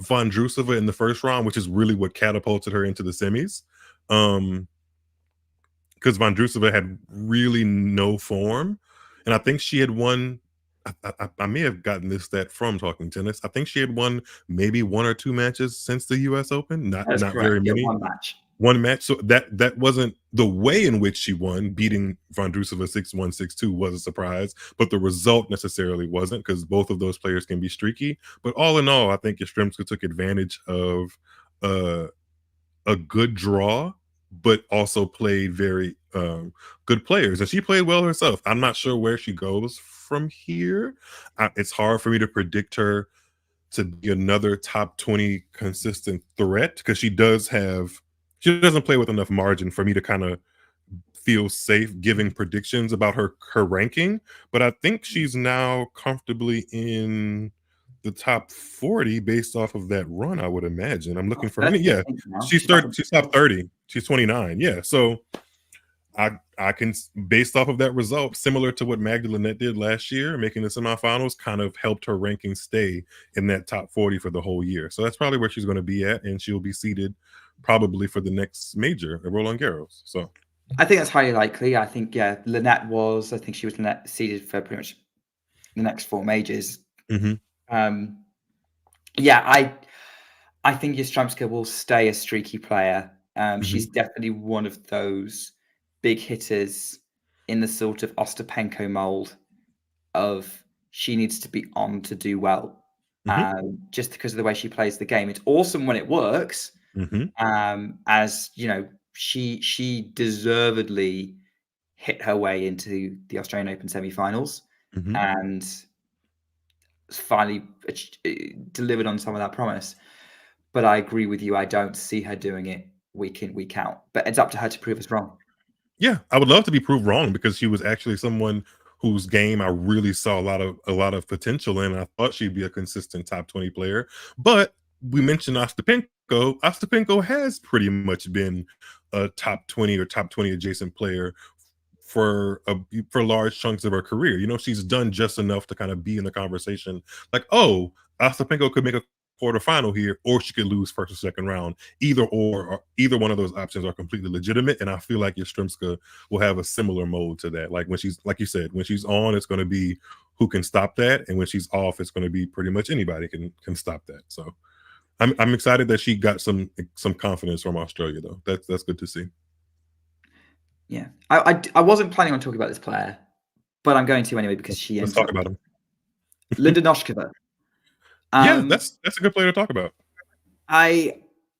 Vondrousova in the first round, which is really what catapulted her into the semis. Because Vondrousova had really no form. And I think she had won, I may have gotten this stat from Talking Tennis. I think she had won maybe 1 or 2 matches since the US Open. Not very many. Yeah, 1 match. 1 match. So that wasn't the way in which she won. Beating Vondrousova 6-1, 6-2 was a surprise, but the result necessarily wasn't, because both of those players can be streaky. But all in all, I think Yastremska took advantage of a good draw, but also played very good players, and she played well herself. I'm not sure where she goes from here. It's hard for me to predict her to be another top 20 consistent threat, because she doesn't play with enough margin for me to kind of feel safe giving predictions about her ranking. But I think she's now comfortably in the top 40 based off of that run, I would imagine. I'm looking for her. Yeah, she's top 30. She's 29. Yeah, so I can, based off of that result, similar to what Magdalena did last year, making the semifinals, kind of helped her ranking stay in that top 40 for the whole year. So that's probably where she's going to be at, and she'll be seated probably for the next major at Roland Garros. So I think that's highly likely. I think she was seeded for pretty much the next 4 majors. I think Yastremska will stay a streaky player. She's definitely one of those big hitters in the sort of Ostapenko mold of she needs to be on to do well. Just because of the way she plays the game. It's awesome when it works. As you know, she deservedly hit her way into the Australian Open semi-finals and finally delivered on some of that promise. But I agree with you. I don't see her doing it week in, week out. But it's up to her to prove us wrong. Yeah, I would love to be proved wrong because she was actually someone whose game I really saw a lot of potential in. I thought she'd be a consistent top 20 player. But we mentioned Ostapenko. Ostapenko has pretty much been a top 20 or top 20 adjacent player for large chunks of her career. You know, she's done just enough to kind of be in the conversation. Like, oh, Ostapenko could make a quarterfinal here, or she could lose first or second round. Either one of those options are completely legitimate, and I feel like Yastremska will have a similar mode to that. Like when she's, like you said, when she's on, it's going to be who can stop that, and when she's off, it's going to be pretty much anybody can stop that. So I'm excited that she got some confidence from Australia, though. That's good to see. Yeah, I wasn't planning on talking about this player, but I'm going to anyway because she. Let's talk about him. Linda Noskova. Yeah, that's a good player to talk about.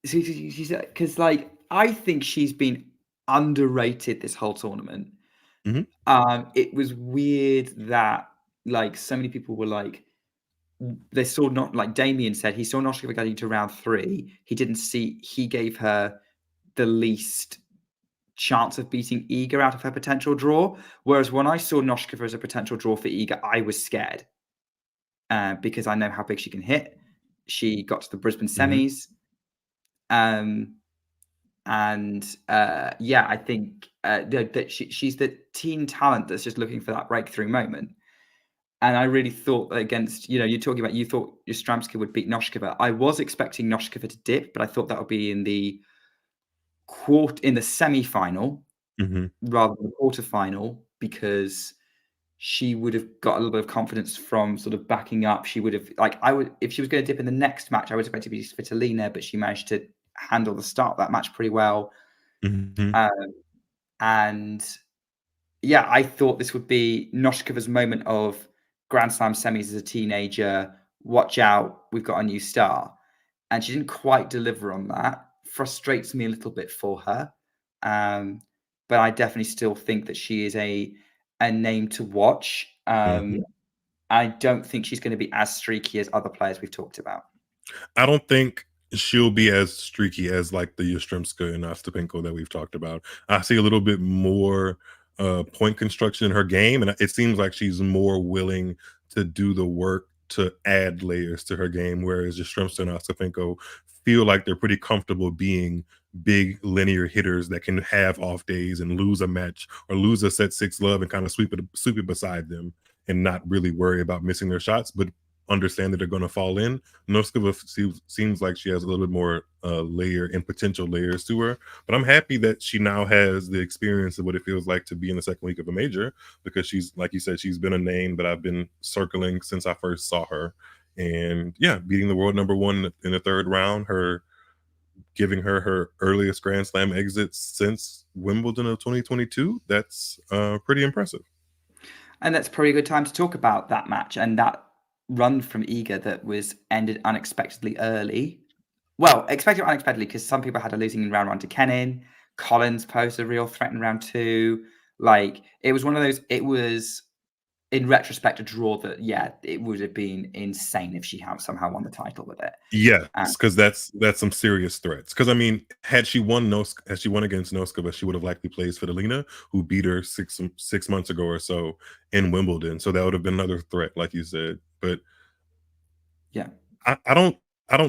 Because like I think she's been underrated this whole tournament. It was weird that like so many people were like they saw, not like Damien said, he saw Noskova getting to round 3. He gave her the least chance of beating Iga out of her potential draw. Whereas when I saw Noskova as a potential draw for Iga, I was scared because I know how big she can hit. She got to the Brisbane semis. I think that she's the teen talent that's just looking for that breakthrough moment. And I really thought against, you're talking about, you thought Yastremska would beat Noskova. I was expecting Noskova to dip, but I thought that would be in the semi-final rather than the quarterfinal, because she would have got a little bit of confidence from sort of backing up. She would have, if she was going to dip in the next match, I would expect it to be Svitolina, but she managed to handle the start of that match pretty well. I thought this would be Noskova's moment of Grand Slam semis as a teenager. Watch out, we've got a new star. And she didn't quite deliver on that. Frustrates me a little bit for her. But I definitely still think that she is a name to watch. I don't think she's going to be as streaky as other players we've talked about. I don't think she'll be as streaky as like the Yastremska and Ostapenko that we've talked about. I see a little bit more point construction in her game, and it seems like she's more willing to do the work to add layers to her game, whereas Yastremska and Ostapenko feel like they're pretty comfortable being big linear hitters that can have off days and lose a match or lose a set 6 love and kind of sweep it beside them and not really worry about missing their shots, but understand that they're going to fall in. Noskova seems like she has a little bit more layer and potential layers to her, but I'm happy that she now has the experience of what it feels like to be in the second week of a major, because she's, like you said, she's been a name that I've been circling since I first saw her. And yeah, beating the world number 1 in the 3rd round, giving her earliest Grand Slam exit since Wimbledon of 2022, that's pretty impressive. And that's probably a good time to talk about that match and that run from Iga that was ended unexpectedly early. Well, expected unexpectedly because some people had her losing in round 1 to Kenin. Collins posed a real threat in round 2. Like, it was one of those, it was, in retrospect, a draw that, it would have been insane if she had somehow won the title with it. Yeah, because that's some serious threats. Because I mean, had she won against Noskova, she would have likely played Svitolina, who beat her six months ago or so in Wimbledon. So that would have been another threat, like you said. But yeah, I don't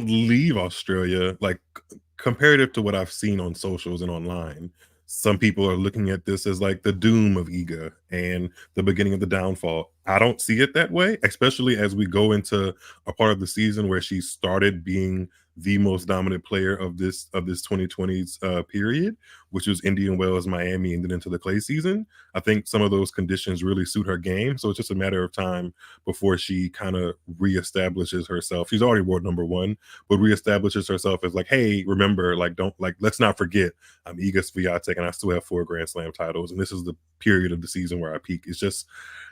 leave Australia, like, comparative to what I've seen on socials and online. Some people are looking at this as like the doom of Iga and the beginning of the downfall. I don't see it that way, especially as we go into a part of the season where she started being the most dominant player of this 2020s period, which was Indian Wells, Miami, and then into the clay season. I think some of those conditions really suit her game, so it's just a matter of time before she kind of reestablishes herself. She's already world number one, but reestablishes herself as like, hey, remember, like, let's not forget I'm Iga Swiatek and I still have 4 Grand Slam titles, and this is the period of the season where I peak. It's just,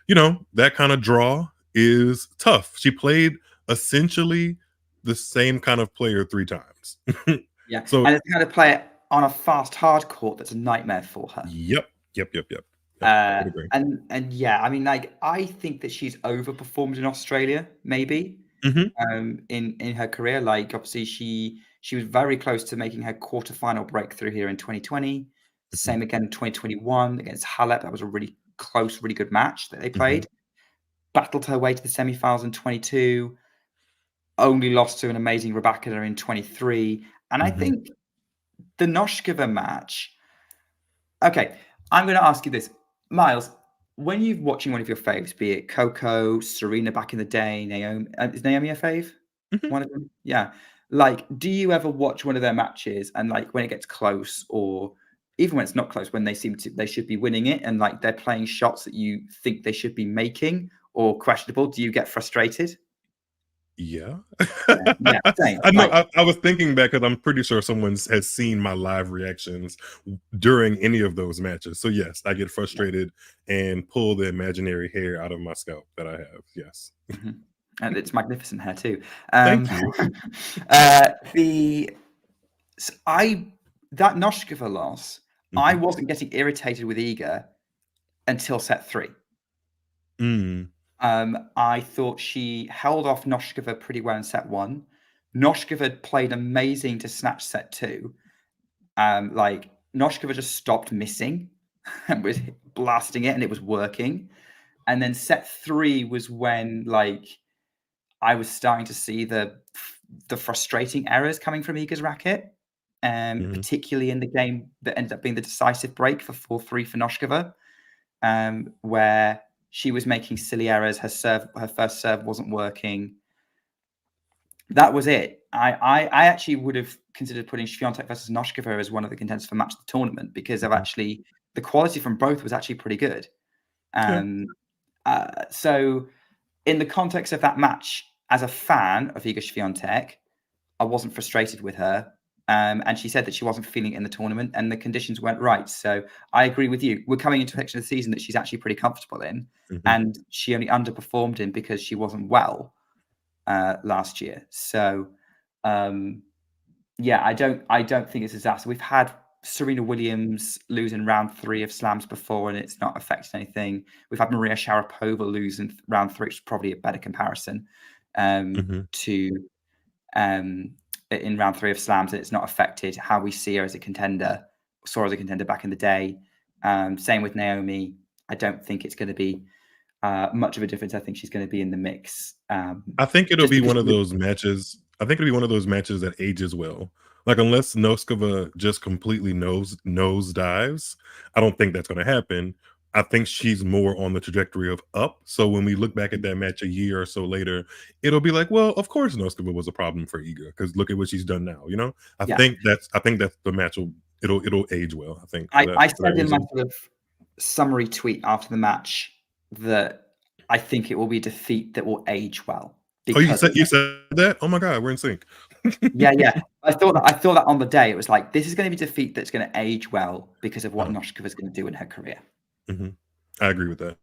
that kind of draw is tough. She played essentially the same kind of player 3 times. Yeah. So, and it's kind of play it on a fast hard court that's a nightmare for her. Yep. And yeah, I mean, like, I think that she's overperformed in Australia, maybe, in her career. Like, obviously, she was very close to making her quarterfinal breakthrough here in 2020. Same again in 2021 against Halep. That was a really close, really good match that they played. Battled her way to the semifinals in 22. Only lost to an amazing Rybakina in 23. And I think the Noskova match. Okay, I'm going to ask you this, Miles. When you're watching one of your faves, be it Coco, Serena back in the day, Naomi, is Naomi a fave? One of them, yeah. Like, do you ever watch one of their matches and, like, when it gets close, or even when it's not close, when they should be winning it, and like they're playing shots that you think they should be making or questionable, do you get frustrated? Yeah. Yeah, same. I know. I was thinking back because I'm pretty sure someone has seen my live reactions during any of those matches. So yes, I get frustrated and pull the imaginary hair out of my scalp that I have. Yes. And it's magnificent hair too. Thank you. That Noskova loss, I wasn't getting irritated with Iga until set 3. I thought she held off Noskova pretty well in set 1. Noskova played amazing to snatch set 2. Like, Noskova just stopped missing and was blasting it, and it was working. And then set 3 was when, like, I was starting to see the frustrating errors coming from Iga's racket, particularly in the game that ended up being the decisive break for 4-3 for Noskova, where she was making silly errors. Her first serve wasn't working. That was it. I actually would have considered putting Swiatek versus Noskova as one of the contenders for match of the tournament, because of actually the quality from both was actually pretty good. So in the context of that match, as a fan of Iga Swiatek, I wasn't frustrated with her. And she said that she wasn't feeling it in the tournament and the conditions weren't right. So I agree with you. We're coming into a section of the season that she's actually pretty comfortable in, and she only underperformed in because she wasn't well last year. So yeah, I don't think it's a disaster. We've had Serena Williams lose in round 3 of slams before, and it's not affected anything. We've had Maria Sharapova lose in round 3, which is probably a better comparison to in round 3 of slams, and it's not affected how we see her as a contender, saw her as a contender back in the day. Same with Naomi. I don't think it's going to be much of a difference. I think she's going to be in the mix. I think it'll be one of those matches. I think it'll be one of those matches that ages well. Like, unless Noskova just completely nosedives, I don't think that's going to happen. I think she's more on the trajectory of up. So when we look back at that match a year or so later, it'll be like, well, of course Noskova was a problem for Iga, because look at what she's done now. I think that's the match it'll age well. I think. I said in my sort of summary tweet after the match that I think it will be a defeat that will age well. Oh, you said that? Oh my God, we're in sync. Yeah. I thought that on the day. It was like, this is going to be a defeat that's going to age well because of what Noskova is going to do in her career. I agree with that.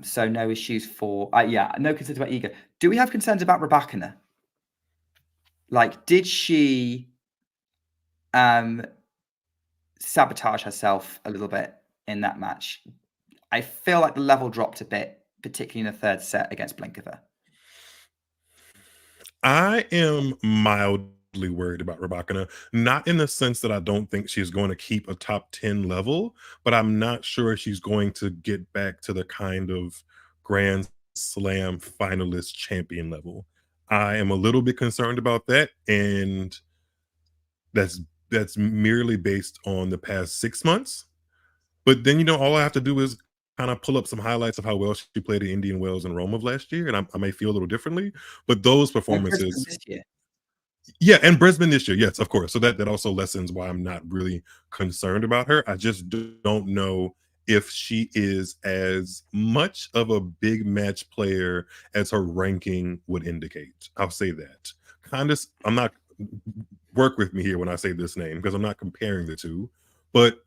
So no issues for no concerns about Iga. Do we have concerns about Rybakina? Like, did she sabotage herself a little bit in that match? I feel like the level dropped a bit, particularly in the third set against Blinkova. I am mildly worried about Rybakina, not in the sense that I don't think she's going to keep a top 10 level, but I'm not sure she's going to get back to the kind of Grand Slam finalist champion level. I am a little bit concerned about that, and that's merely based on the past 6 months. But then, all I have to do is kind of pull up some highlights of how well she played in Indian Wells and Rome of last year, and I may feel a little differently. But those performances, Yeah, and Brisbane this year, yes, of course. So that also lessens why I'm not really concerned about her. I just don't know if she is as much of a big match player as her ranking would indicate. I'll say that. Candice, I'm not work with me here when I say this name because I'm not comparing the two, but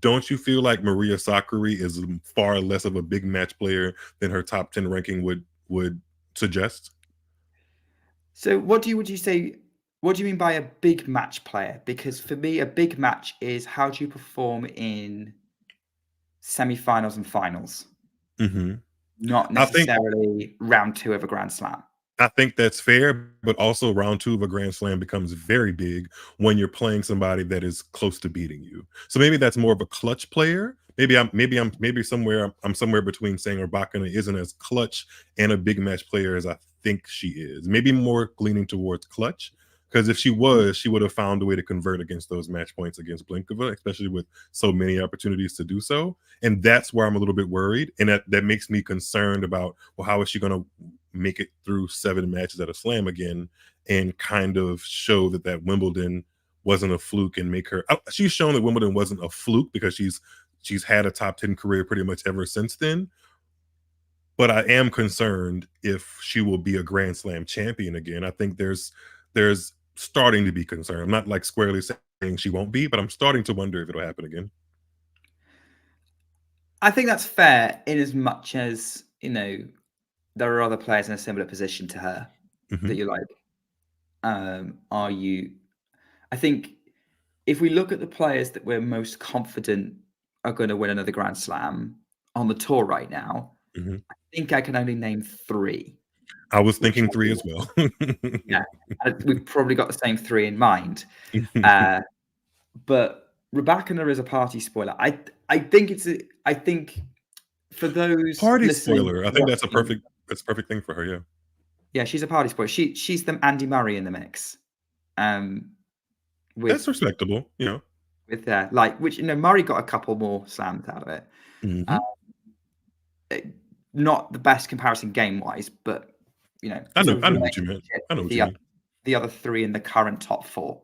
don't you feel like Maria Sakkari is far less of a big match player than her top 10 ranking would suggest? So would you say, what do you mean by a big match player? Because for me, a big match is how do you perform in semi-finals and finals, Mm-hmm. not I think necessarily round 2 of a Grand Slam. I think that's fair, but also round 2 of a Grand Slam becomes very big when you're playing somebody that is close to beating you. So maybe that's more of a clutch player. Maybe somewhere I'm somewhere between saying Rybakina isn't as clutch and a big match player as I think she is. Maybe more leaning towards clutch. Because if she was, she would have found a way to convert against those match points against Blinkova, especially with so many opportunities to do so. And that's where I'm a little bit worried. And that makes me concerned about, well, how is she going to make it through 7 matches at a slam again and kind of show that Wimbledon wasn't a fluke and make her she's shown that Wimbledon wasn't a fluke because she's had a top 10 career pretty much ever since then. But I am concerned if she will be a Grand Slam champion again. I think there's starting to be concern. I'm not like squarely saying she won't be, but I'm starting to wonder if it'll happen again. I think that's fair in as much as, there are other players in a similar position to her that you're like, are you? I think if we look at the players that we're most confident are going to win another Grand Slam on the tour right now, I think I can only name 3. I was thinking 3 as well. Yeah, we've probably got the same 3 in mind. But Rybakina is a party spoiler. I think for those party listening, spoiler. I think that's a perfect thing for her. Yeah. Yeah, she's a party spoiler. She's the Andy Murray in the mix. That's respectable. With which Murray got a couple more slams out of it. Not the best comparison game wise, but I know what you meant. I know what you mean. The other 3 in the current top 4,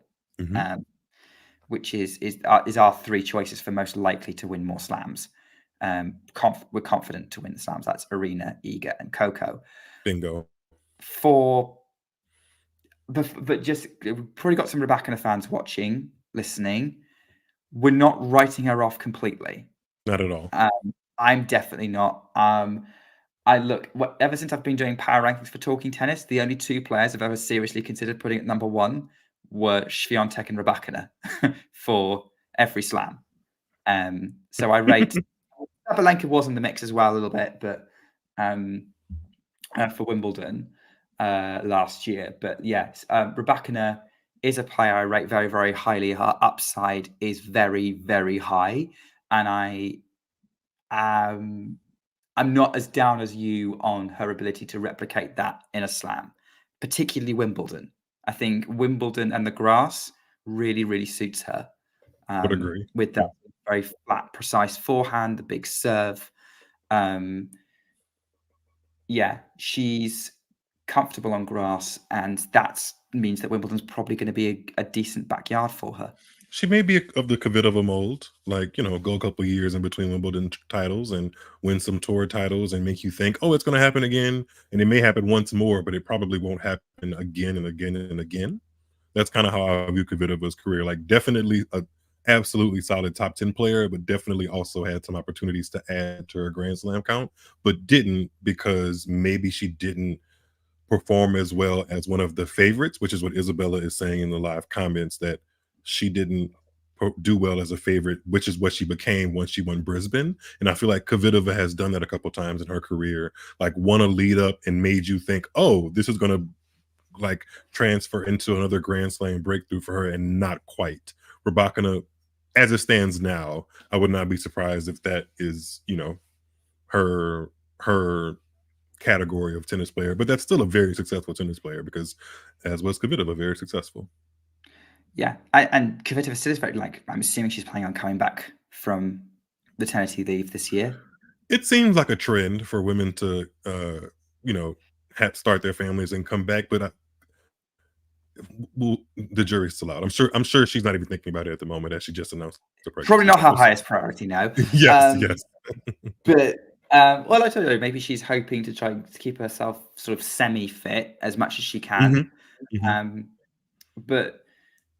which is our 3 choices for most likely to win more slams. We're confident to win the slams. That's Arena, Iga, and Coco. Bingo. But just we've probably got some Rybakina fans watching, listening. We're not writing her off completely. Not at all. I'm definitely not. Ever since I've been doing power rankings for Talking Tennis, the only 2 players I've ever seriously considered putting at number 1 were Swiatek and Rybakina for every slam. So I rate Sabalenka was in the mix as well a little bit, but for Wimbledon last year. But yes, Rybakina is a player I rate very, very highly. Her upside is very, very high, and I'm not as down as you on her ability to replicate that in a slam, particularly Wimbledon. I think Wimbledon and the grass really, really suits her. Would agree. With that very flat, precise forehand, the big serve. She's comfortable on grass, and that means that Wimbledon's probably going to be a decent backyard for her. She may be of the Kvitova mold, go a couple of years in between Wimbledon titles and win some tour titles and make you think, oh, it's going to happen again. And it may happen once more, but it probably won't happen again and again and again. That's kind of how I view Kvitova's career. Definitely a absolutely solid top 10 player, but definitely also had some opportunities to add to her Grand Slam count, but didn't because maybe she didn't perform as well as one of the favorites, which is what Isabella is saying in the live comments, that she didn't do well as a favorite, which is what she became once she won Brisbane. And I feel like Kvitova has done that a couple times in her career, won a lead up and made you think, oh, this is going to transfer into another Grand Slam breakthrough for her, and not quite. Rybakina, as it stands now, I would not be surprised if that is, her category of tennis player, but that's still a very successful tennis player because, as was Kvitova, very successful. Yeah, and Kvitova still is very I'm assuming she's planning on coming back from maternity leave this year. It seems like a trend for women to, start their families and come back, but well, the jury's still out. I'm sure she's not even thinking about it at the moment as she just announced the pregnancy. Probably not her highest priority now. Yes. But well, I told you, maybe she's hoping to try to keep herself sort of semi-fit as much as she can. But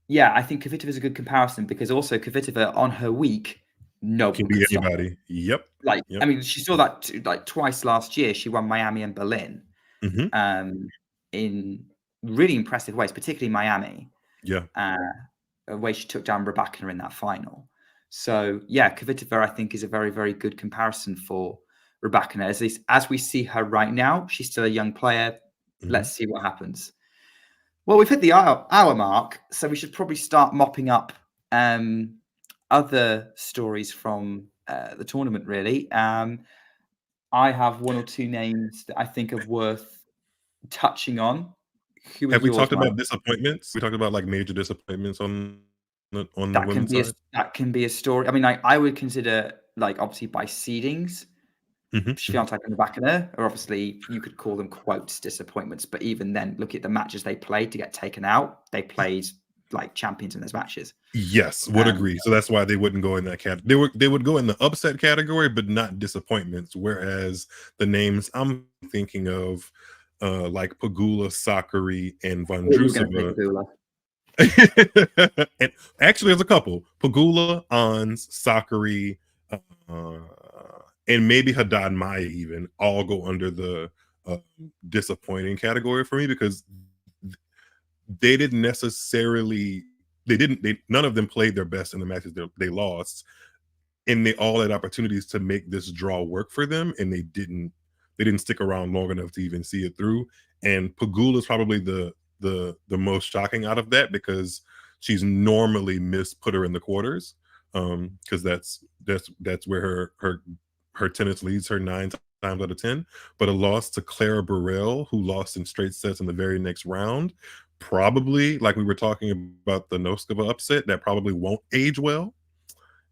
yeah, I think Kvitova is a good comparison because also Kvitova on her week, no Can one be could stop her. anybody. Yep. I mean, she saw that like twice last year. She won Miami and Berlin in really impressive ways, particularly Miami. Yeah. A way she took down Rybakina in that final. So yeah, Kvitova, I think, is a very, very good comparison for Rybakina. As we see her right now, she's still a young player. Let's see what happens. Well, we've hit the hour mark, so we should probably start mopping up other stories from the tournament, really. I have one or two names that I think are worth touching on. Have we talked about disappointments? We talked about like major disappointments on the women's side? That can be a story. I mean, I would consider, like, obviously by seedings, Swiatek and Noskova, or obviously you could call them quotes disappointments, but even then, look at the matches they played to get taken out. They played like champions in those matches. Yes, would agree. So that's why they wouldn't go in that category. They would go in the upset category, but not disappointments. Whereas the names I'm thinking of, like Pegula, Sakkari, and Vondrousova. And actually, there's a couple: Pegula, Ons, Sakkari, and maybe Haddad Maya even all go under the disappointing category for me because they didn't necessarily. None of them played their best in the matches they lost, and they all had opportunities to make this draw work for them, and they didn't stick around long enough to even see it through. And Pegula is probably the most shocking out of that because she's normally put her in the quarters, because that's where her tennis leads her 9 times out of 10. But a loss to Clara Burrell, who lost in straight sets in the very next round, probably, like we were talking about the Noskova upset, that probably won't age well.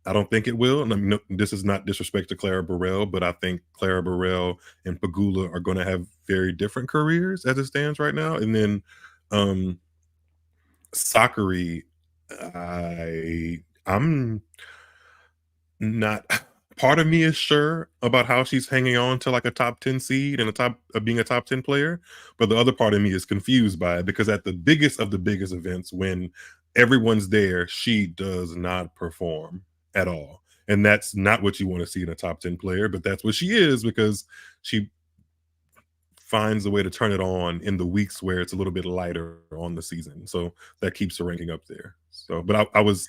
I don't think it will. And I mean, this is not disrespect to Clara Burrell, but I think Clara Burrell and Pegula are going to have very different careers as it stands right now. And then Sakkari, I'm not. Part of me is sure about how she's hanging on to like a top 10 seed and being a top 10 player, but the other part of me is confused by it because at the biggest of the biggest events, when everyone's there, she does not perform at all. And that's not what you want to see in a top 10 player, but that's what she is because she finds a way to turn it on in the weeks where it's a little bit lighter on the season. So that keeps her ranking up there. So, but I was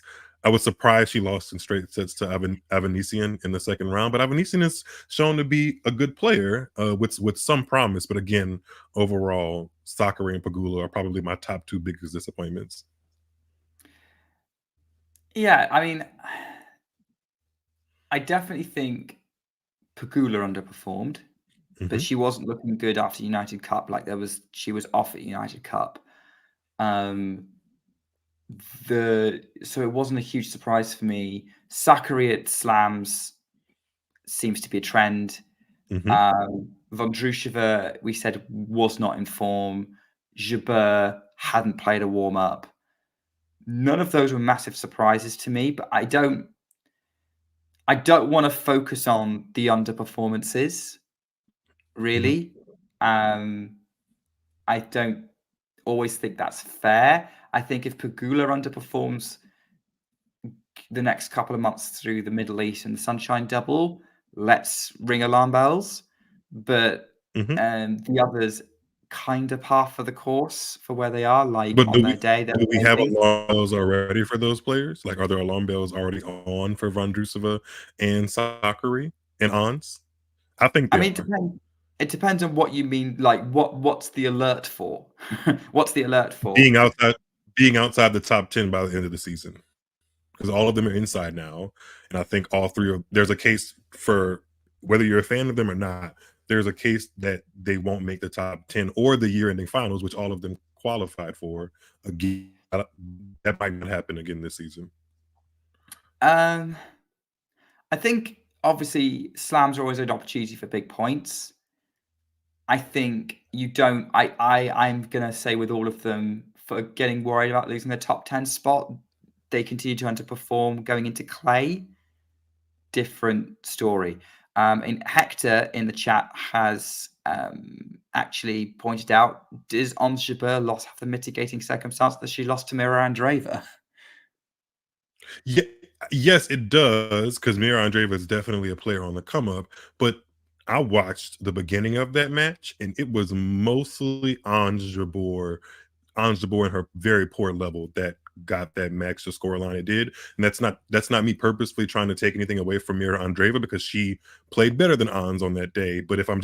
surprised she lost in straight sets to Avanesian in the second round. But Avanesian is shown to be a good player with some promise. But again, overall, Sakkari and Pegula are probably my top 2 biggest disappointments. Yeah, I mean, I definitely think Pegula underperformed, but she wasn't looking good after United Cup. Like she was off at United Cup. So it wasn't a huge surprise for me. Sakkari at slams seems to be a trend. Vondrousova, we said, was not in form. Jabeur hadn't played a warm up. None of those were massive surprises to me, but I don't want to focus on the underperformances, really. I don't always think that's fair. I think if Pegula underperforms the next couple of months through the Middle East and the Sunshine Double, let's ring alarm bells. But the others kind of par for the course for where they are, like on their day. Do we have alarm bells already for those players? Like, are there alarm bells already on for Vondrousova and Sakkari and Ons? I think they are. It depends on what you mean. Like, what's the alert for? What's the alert for? Being outside the top 10 by the end of the season, because all of them are inside now, and I think all 3 there's a case for whether you're a fan of them or not. There's a case that they won't make the top 10 or the year-ending finals, which all of them qualified for. Again, that might not happen again this season. I think obviously slams are always an opportunity for big points. I think you don't. I'm gonna say with all of them, for getting worried about losing their top 10 spot. They continue to underperform going into clay. Different story. And Hector in the chat has actually pointed out, does Ons Jabeur loss have the mitigating circumstance that she lost to Mirra Andreeva? Yeah, yes, it does, because Mirra Andreeva is definitely a player on the come up. But I watched the beginning of that match, and it was mostly Ons Jabeur in her very poor level that got that match the scoreline it did. And that's not me purposefully trying to take anything away from Mirra Andreeva, because she played better than Ons on that day. But if I'm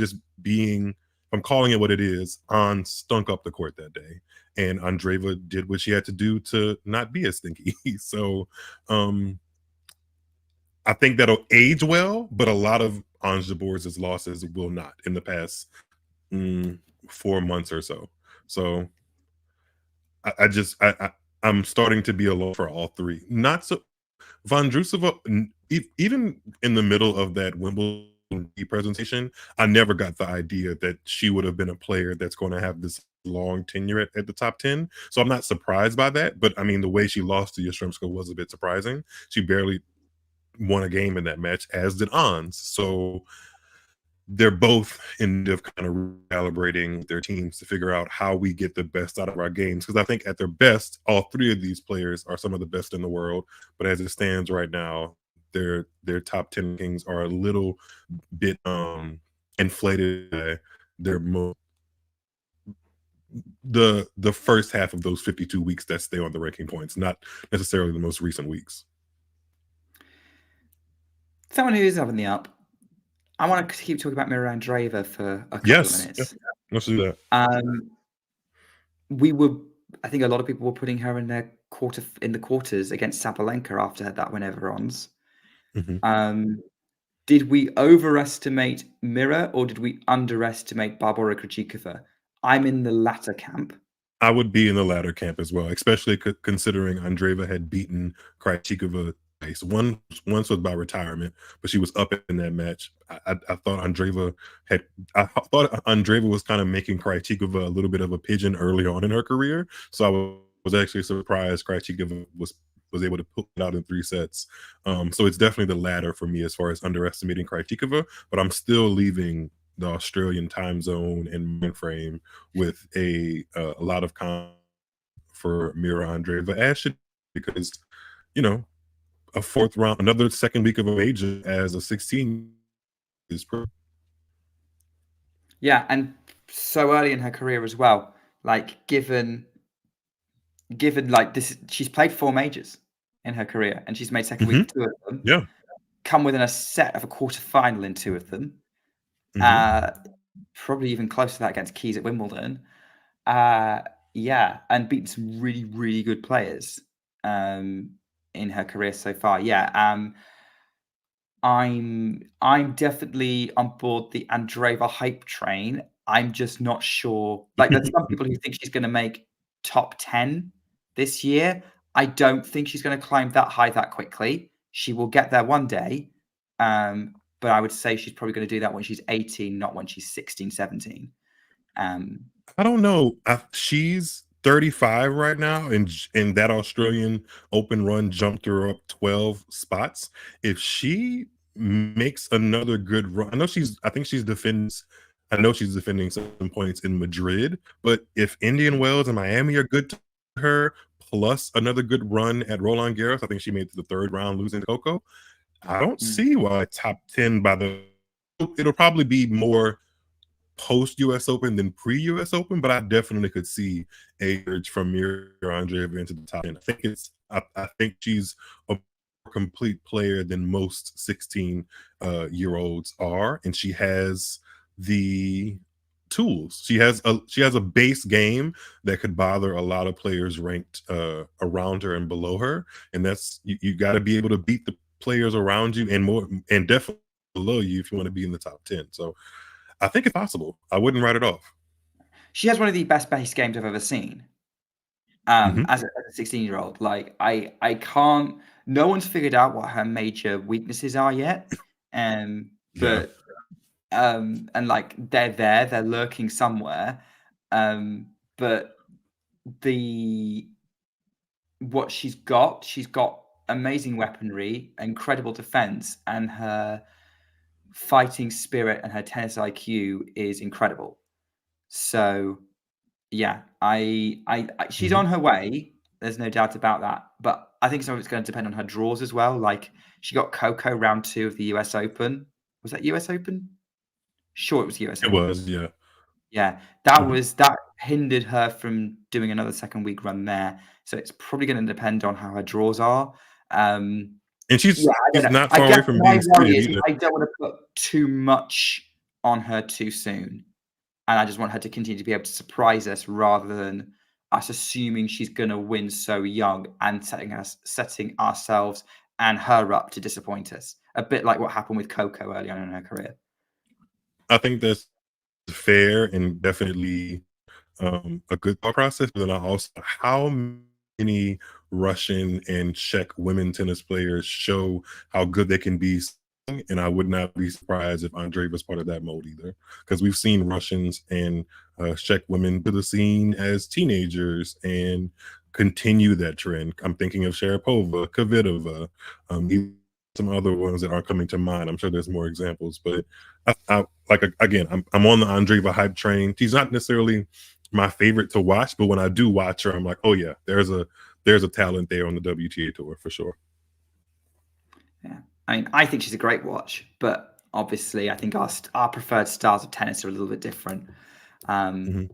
calling it what it is, Ons stunk up the court that day. And Andreeva did what she had to do to not be as stinky. So I think that'll age well, but a lot of Ons Jabeur's losses will not in the past 4 months or so. So I'm starting to be alone for all three. Not so Vondrousova, even in the middle of that Wimbledon presentation, I never got the idea that she would have been a player that's going to have this long tenure at the top 10. So I'm not surprised by that. But I mean, the way she lost to Yastremska was a bit surprising. She barely won a game in that match, as did Ons. So they're both in of kind of recalibrating their teams to figure out how we get the best out of our games. Because I think at their best, all three of these players are some of the best in the world. But as it stands right now, their top 10 rankings are a little bit inflated by their the first half of those 52 weeks that stay on the ranking points, not necessarily the most recent weeks. Someone who is up in the up. I want to keep talking about Mirra Andreeva for a couple of minutes. Yeah. Let's do that. I think a lot of people were putting her in the quarters against Sabalenka after that win over Ons. Did we overestimate Mirra, or did we underestimate Barbora Krejcikova? I'm in the latter camp. I would be in the latter camp as well, especially considering Andreeva had beaten Krejcikova twice. Once was by retirement, but she was up in that match. I thought Andreeva was kind of making Krejcikova a little bit of a pigeon early on in her career. So I was actually surprised Krejcikova was able to pull it out in 3 sets. So it's definitely the latter for me as far as underestimating Krejcikova, but I'm still leaving the Australian time zone and mind frame with a lot of confidence for Mirra Andreeva, as should, because a fourth round, another second week of a major as a 16 is pretty. Yeah, and so early in her career as well. Like given like this, she's played 4 majors in her career, and she's made second week of 2 of them. Yeah, come within a set of a quarterfinal in 2 of them. Probably even close to that against Keys at Wimbledon. Yeah, and beaten some really, really good players in her career so far. Yeah, I'm definitely on board the Andreeva hype train. I'm just not sure. Like, there's some people who think she's going to make top 10 this year. I don't think she's going to climb that high that quickly. She will get there one day. But I would say she's probably going to do that when she's 18, not when she's 16, 17. I don't know. She's 35 right now, and that Australian Open run jumped her up 12 spots. If she makes another good run, I know she's defending some points in Madrid, but if Indian Wells and Miami are good to her, plus another good run at Roland Garros, I think she made it to the 3rd round losing to Coco. I don't see why top 10 it'll probably be more post US Open than pre US Open, but I definitely could see a urge from Mirra Andreeva into the top 10. I think she's a more complete player than most 16-year-olds are, and she has the tools. She has a base game that could bother a lot of players ranked around her and below her, and that's you got to be able to beat the players around you and definitely below you if you want to be in the top 10. So I think it's possible. I wouldn't write it off. She has one of the best base games I've ever seen. As a 16-year-old, like I can't. No one's figured out what her major weaknesses are yet. But and like they're lurking somewhere. But what she's got amazing weaponry, incredible defense, and her fighting spirit and her tennis IQ is incredible. So yeah, she's on her way. There's no doubt about that. But I think some of it's going to depend on her draws as well. Like she got Coco round 2 of the US Open. Was that US Open? Sure, it was US Open. It was, yeah. Yeah, that hindered her from doing another second week run there. So it's probably going to depend on how her draws are. And she's not far away from being seeded. I don't want to put too much on her too soon. And I just want her to continue to be able to surprise us rather than us assuming she's going to win so young and setting ourselves and her up to disappoint us. A bit like what happened with Coco early on in her career. I think that's fair and definitely a good thought process. But then also, how many Russian and Czech women tennis players show how good they can be? And I would not be surprised if Andreeva was part of that mold either, because we've seen Russians and Czech women to the scene as teenagers and continue that trend. I'm thinking of Sharapova, Kvitova, some other ones that aren't coming to mind. I'm sure there's more examples, but I'm on the Andreeva hype train. She's not necessarily my favorite to watch, but when I do watch her, I'm like, oh yeah, there's a talent there on the WTA tour for sure. Yeah. I mean, I think she's a great watch, but obviously I think our preferred styles of tennis are a little bit different. But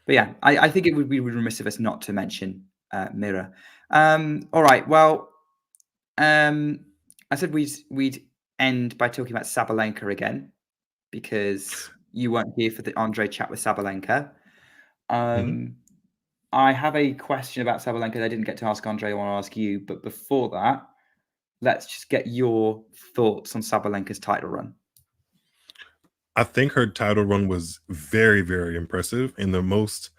yeah, I think it would be remiss of us not to mention Mirra. All right, well, I said we'd end by talking about Sabalenka again, because you weren't here for the Andre chat with Sabalenka. I have a question about Sabalenka that I didn't get to ask Andre. I want to ask you, but before that, let's just get your thoughts on Sabalenka's title run. I think her title run was very, very impressive. And the most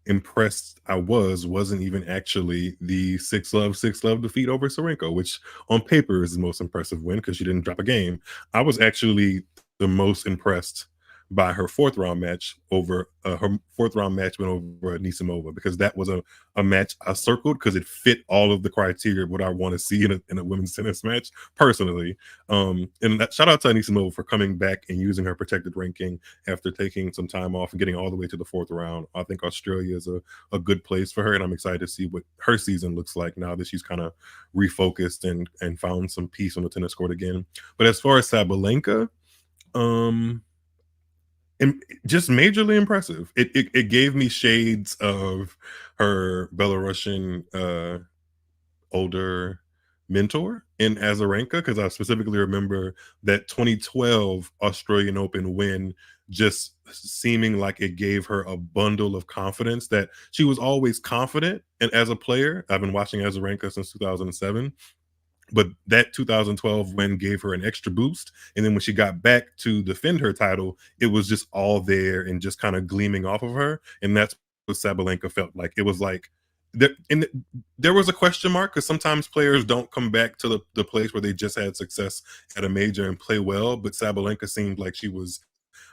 impressed I wasn't even actually the 6-love defeat over Sabalenka, which on paper is the most impressive win because she didn't drop a game. I was actually the most impressed by her fourth round match win over Anisimova, because that was a match I circled because it fit all of the criteria of what I want to see in a women's tennis match personally. And that shout out to Anisimova for coming back and using her protected ranking after taking some time off and getting all the way to the fourth round. I think Australia is a good place for her, and I'm excited to see what her season looks like now that she's kind of refocused and found some peace on the tennis court again. But as far as Sabalenka, and just majorly impressive. It gave me shades of her Belarusian older mentor in Azarenka, because I specifically remember that 2012 Australian Open win just seeming like it gave her a bundle of confidence that she was always confident. And as a player, I've been watching Azarenka since 2007. But that 2012 win gave her an extra boost. And then when she got back to defend her title, it was just all there and just kind of gleaming off of her. And that's what Sabalenka felt like. It was like, there was a question mark, because sometimes players don't come back to the place where they just had success at a major and play well. But Sabalenka seemed like she was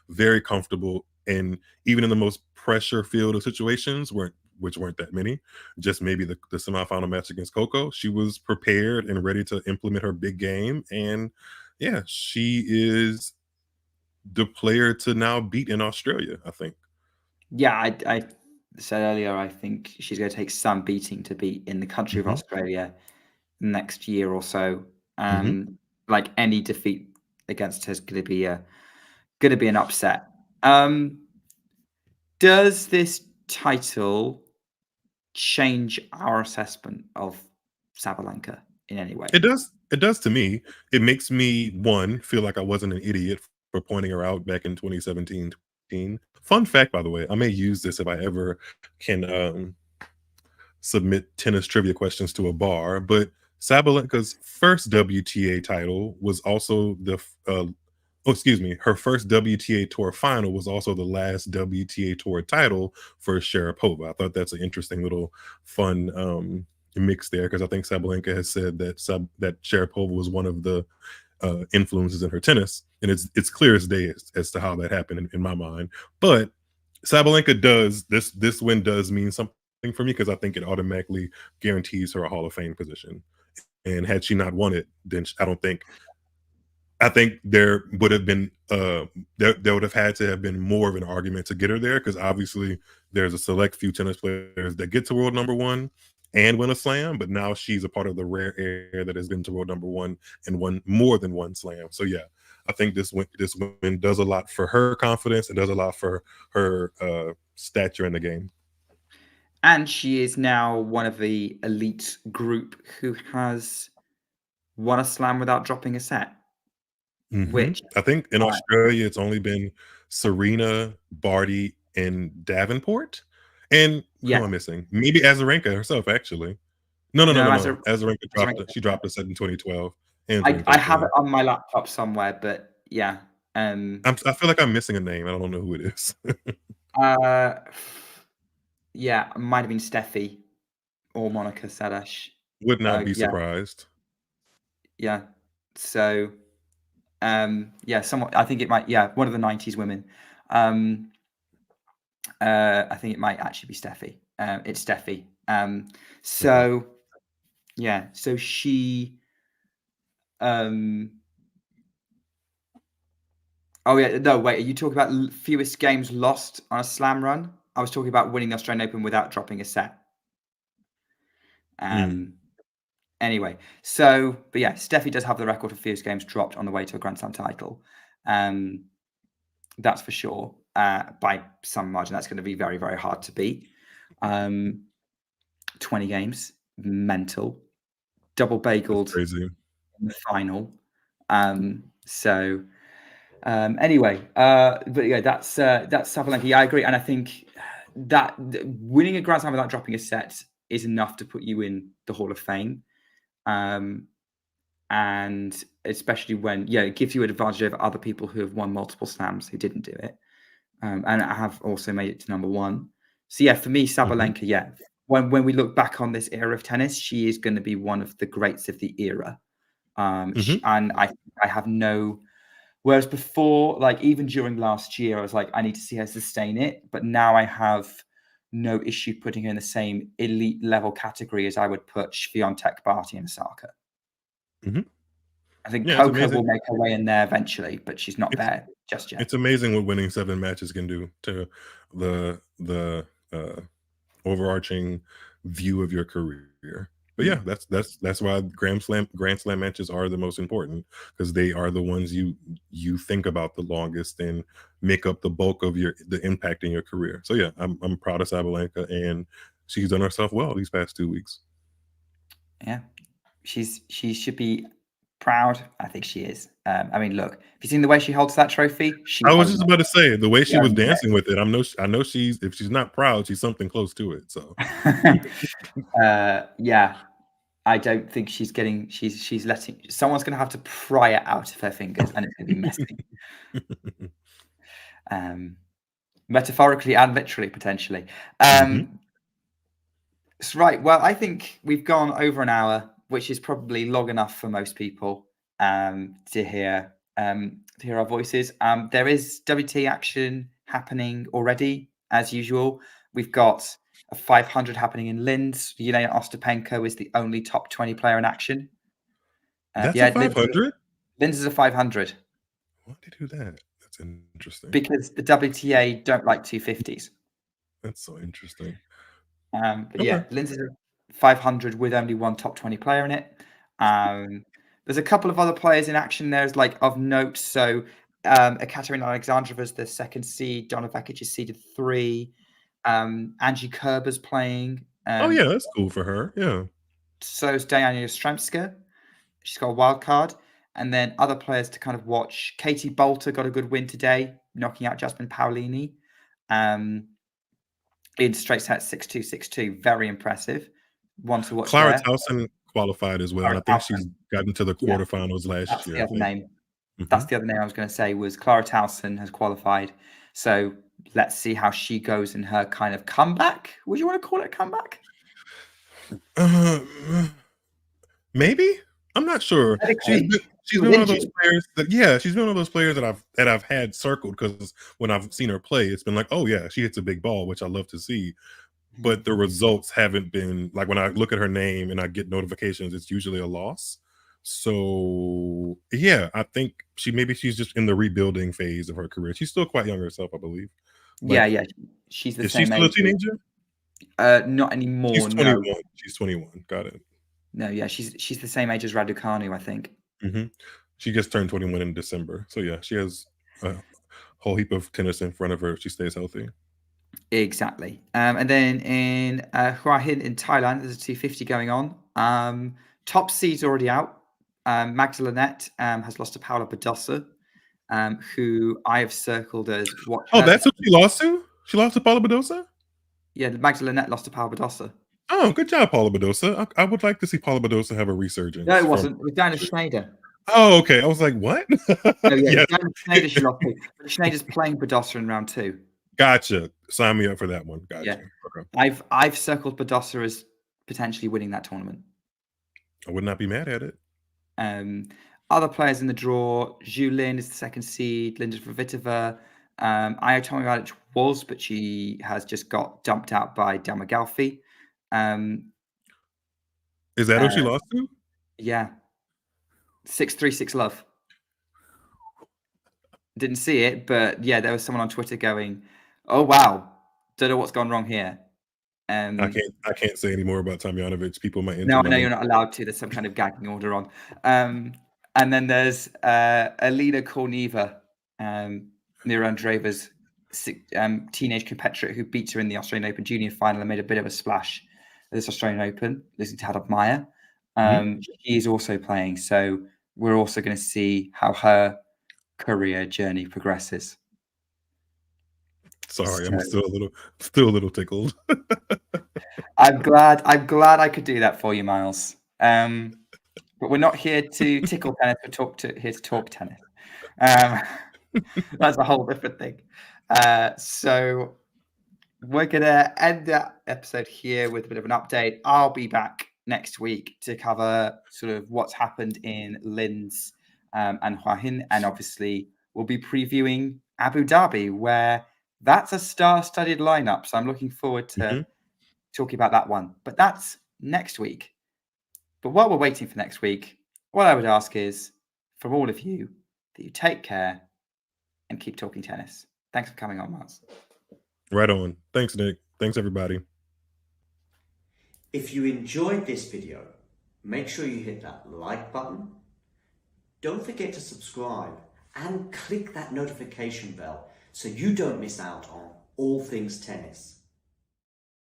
very comfortable. And even in the most pressure-filled of situations, which weren't that many, just maybe the semifinal match against Coco, she was prepared and ready to implement her big game. And yeah, she is the player to now beat in Australia, I think. Yeah, I said earlier, I think she's going to take some beating to beat in the country of Australia next year or so. Like any defeat against her is going to be an upset. Does this title change our assessment of Sabalenka in any way? It does to me. It makes me, one, feel like I wasn't an idiot for pointing her out back in 2017. Fun fact, by the way, I may use this if I ever can submit tennis trivia questions to a bar, but Sabalenka's first WTA title was also her first WTA Tour final was also the last WTA Tour title for Sharapova. I thought that's an interesting little fun mix there, because I think Sabalenka has said that Sharapova was one of the influences in her tennis, and it's clear as day as to how that happened in my mind. But Sabalenka this win does mean something for me because I think it automatically guarantees her a Hall of Fame position. And had she not won it, then I think there would have been there would have had to have been more of an argument to get her there, because obviously there's a select few tennis players that get to world number one and win a slam, but now she's a part of the rare air that has been to world number one and won more than one slam. So yeah, I think this win does a lot for her confidence. It does a lot for her stature in the game. And she is now one of the elite group who has won a slam without dropping a set. Which I think in Australia it's only been Serena, Barty, and Davenport. And who am I missing? Maybe Azarenka herself, actually. No. Azarenka dropped a set in 2012. I have it on my laptop somewhere, but yeah. I feel like I'm missing a name. I don't know who it is. Yeah, it might have been Steffi or Monica Seles. Would not be surprised. Yeah. So somewhat. I think it might. Yeah, one of the 90s women. I think it might actually be Steffi. It's Steffi. So she. Oh yeah, no wait. Are you talking about fewest games lost on a slam run? I was talking about winning the Australian Open without dropping a set. Anyway, but yeah, Steffi does have the record for fewest games dropped on the way to a Grand Slam title. That's for sure. By some margin, that's going to be very, very hard to beat. 20 games, mental. Double bageled in the final. Anyway, but yeah, that's Sabalenka. Yeah, I agree, and I think that winning a Grand Slam without dropping a set is enough to put you in the Hall of Fame. And especially when, it gives you an advantage over other people who have won multiple slams who didn't do it. And I have also made it to number one. So yeah, for me, Sabalenka, when we look back on this era of tennis, she is going to be one of the greats of the era. And I have no, whereas before, like even during last year, I was like, I need to see her sustain it. But now I have no issue putting her in the same elite level category as I would put Swiatek, Barty, and Osaka. I think Coco will make her way in there eventually, but she's not there just yet. It's amazing what winning 7 matches can do to the overarching view of your career. But yeah, that's why Grand Slam matches are the most important, because they are the ones you think about the longest and make up the bulk of the impact in your career. So yeah, I'm proud of Sabalenka, and she's done herself well these past 2 weeks. Yeah, she should be proud. I think she is. I mean, look, have you seen the way she holds that trophy? I was just about to say, the way she was dancing with it. I know if she's not proud, she's something close to it. So yeah, I don't think she's letting, someone's going to have to pry it out of her fingers, and it's going to be messy. Metaphorically and literally, potentially. So, right. Well, I think we've gone over an hour, which is probably long enough for most people to hear our voices. There is WTA action happening already, as usual. We've got a 500 happening in Linz. Yelena Ostapenko is the only top 20 player in action. That's a 500? Linz is a 500. Why did they do that? That's interesting. Because the WTA don't like 250s. That's so interesting. But yeah, Linz is a 500 with only one top 20 player in it. There's a couple of other players in action there, like of note. So Ekaterina Alexandrova is the second seed. Donna Vekic is seeded 3. Angie Kerber's playing. Oh yeah, that's cool for her. Yeah. So is Diana Yastremska. She's got a wild card. And then other players to kind of watch. Katie Bolter got a good win today, knocking out Jasmine Paolini. In straight sets, 6-2, 6-2. Very impressive. One to watch. Clara Towson qualified as well. And I think she's gotten to the quarterfinals last year. That's the other name. That's the other name I was going to say, was Clara Towson has qualified. So let's see how she goes in her kind of comeback. Would you want to call it a comeback? Maybe. I'm not sure. She's been one of those players she's been one of those players that I've had circled, because when I've seen her play, it's been like, oh yeah, she hits a big ball, which I love to see. but the results haven't been like when I look at her name and I get notifications, it's usually a loss. So yeah, I think she's just in the rebuilding phase of her career. She's still quite young herself, I believe. Yeah, she's the is same she still age. a teenager? Not anymore. She's 21. No. She's 21. Got it. No, yeah, she's the same age as Raducanu, I think. She just turned 21 in December. So yeah, she has a whole heap of tennis in front of her if she stays healthy. Exactly. And then in Hua Hin in Thailand, there's a 250 going on. Top seed's already out. Magdalene has lost to Paula Badosa, who I have circled as what. Oh, that's who she lost to? She lost to Paula Badosa? Yeah, Magdalene lost to Paula Badosa. Oh, good job, Paula Badosa. I would like to see Paula Badosa have a resurgence. No, it wasn't. It was Diana Schneider. Oh, okay. I was like, what? Oh, yeah, Diana Schneider she lost to. But Schneider's playing Badosa in round 2. Gotcha. Sign me up for that one. Gotcha. Yeah. Okay. I've circled Badosa as potentially winning that tournament. I would not be mad at it. Other players in the draw, Zhu Lin is the second seed, Linda Kvitova. Io Tomljanovic was, but she has just got dumped out by Dama Galfi. Is that who she lost to? Yeah. 6-3-6 love. Didn't see it, but yeah, there was someone on Twitter going, "Oh wow, don't know what's gone wrong here." I can't say any more about Tomljanovic. People might No, you're not allowed to. There's some kind of gagging order on. And then there's Alina Korneva, Mirra Andreeva's teenage competitor who beat her in the Australian Open Junior final and made a bit of a splash at this Australian Open, losing to Hadad Meyer. She is also playing, so we're also going to see how her career journey progresses. Sorry, I'm still a little tickled. I'm glad I could do that for you, Miles. But we're not here to tickle tennis. We're here to talk tennis. That's a whole different thing. So we're gonna end that episode here with a bit of an update. I'll be back next week to cover sort of what's happened in Linz and Hua Hin, and obviously we'll be previewing Abu Dhabi, where that's a star-studded lineup. So I'm looking forward to talking about that one. But that's next week. But while we're waiting for next week, what I would ask is, from all of you, that you take care and keep talking tennis. Thanks for coming on, Miles. Right on. Thanks, Nick. Thanks, everybody. If you enjoyed this video, make sure you hit that like button. Don't forget to subscribe and click that notification bell so you don't miss out on all things tennis.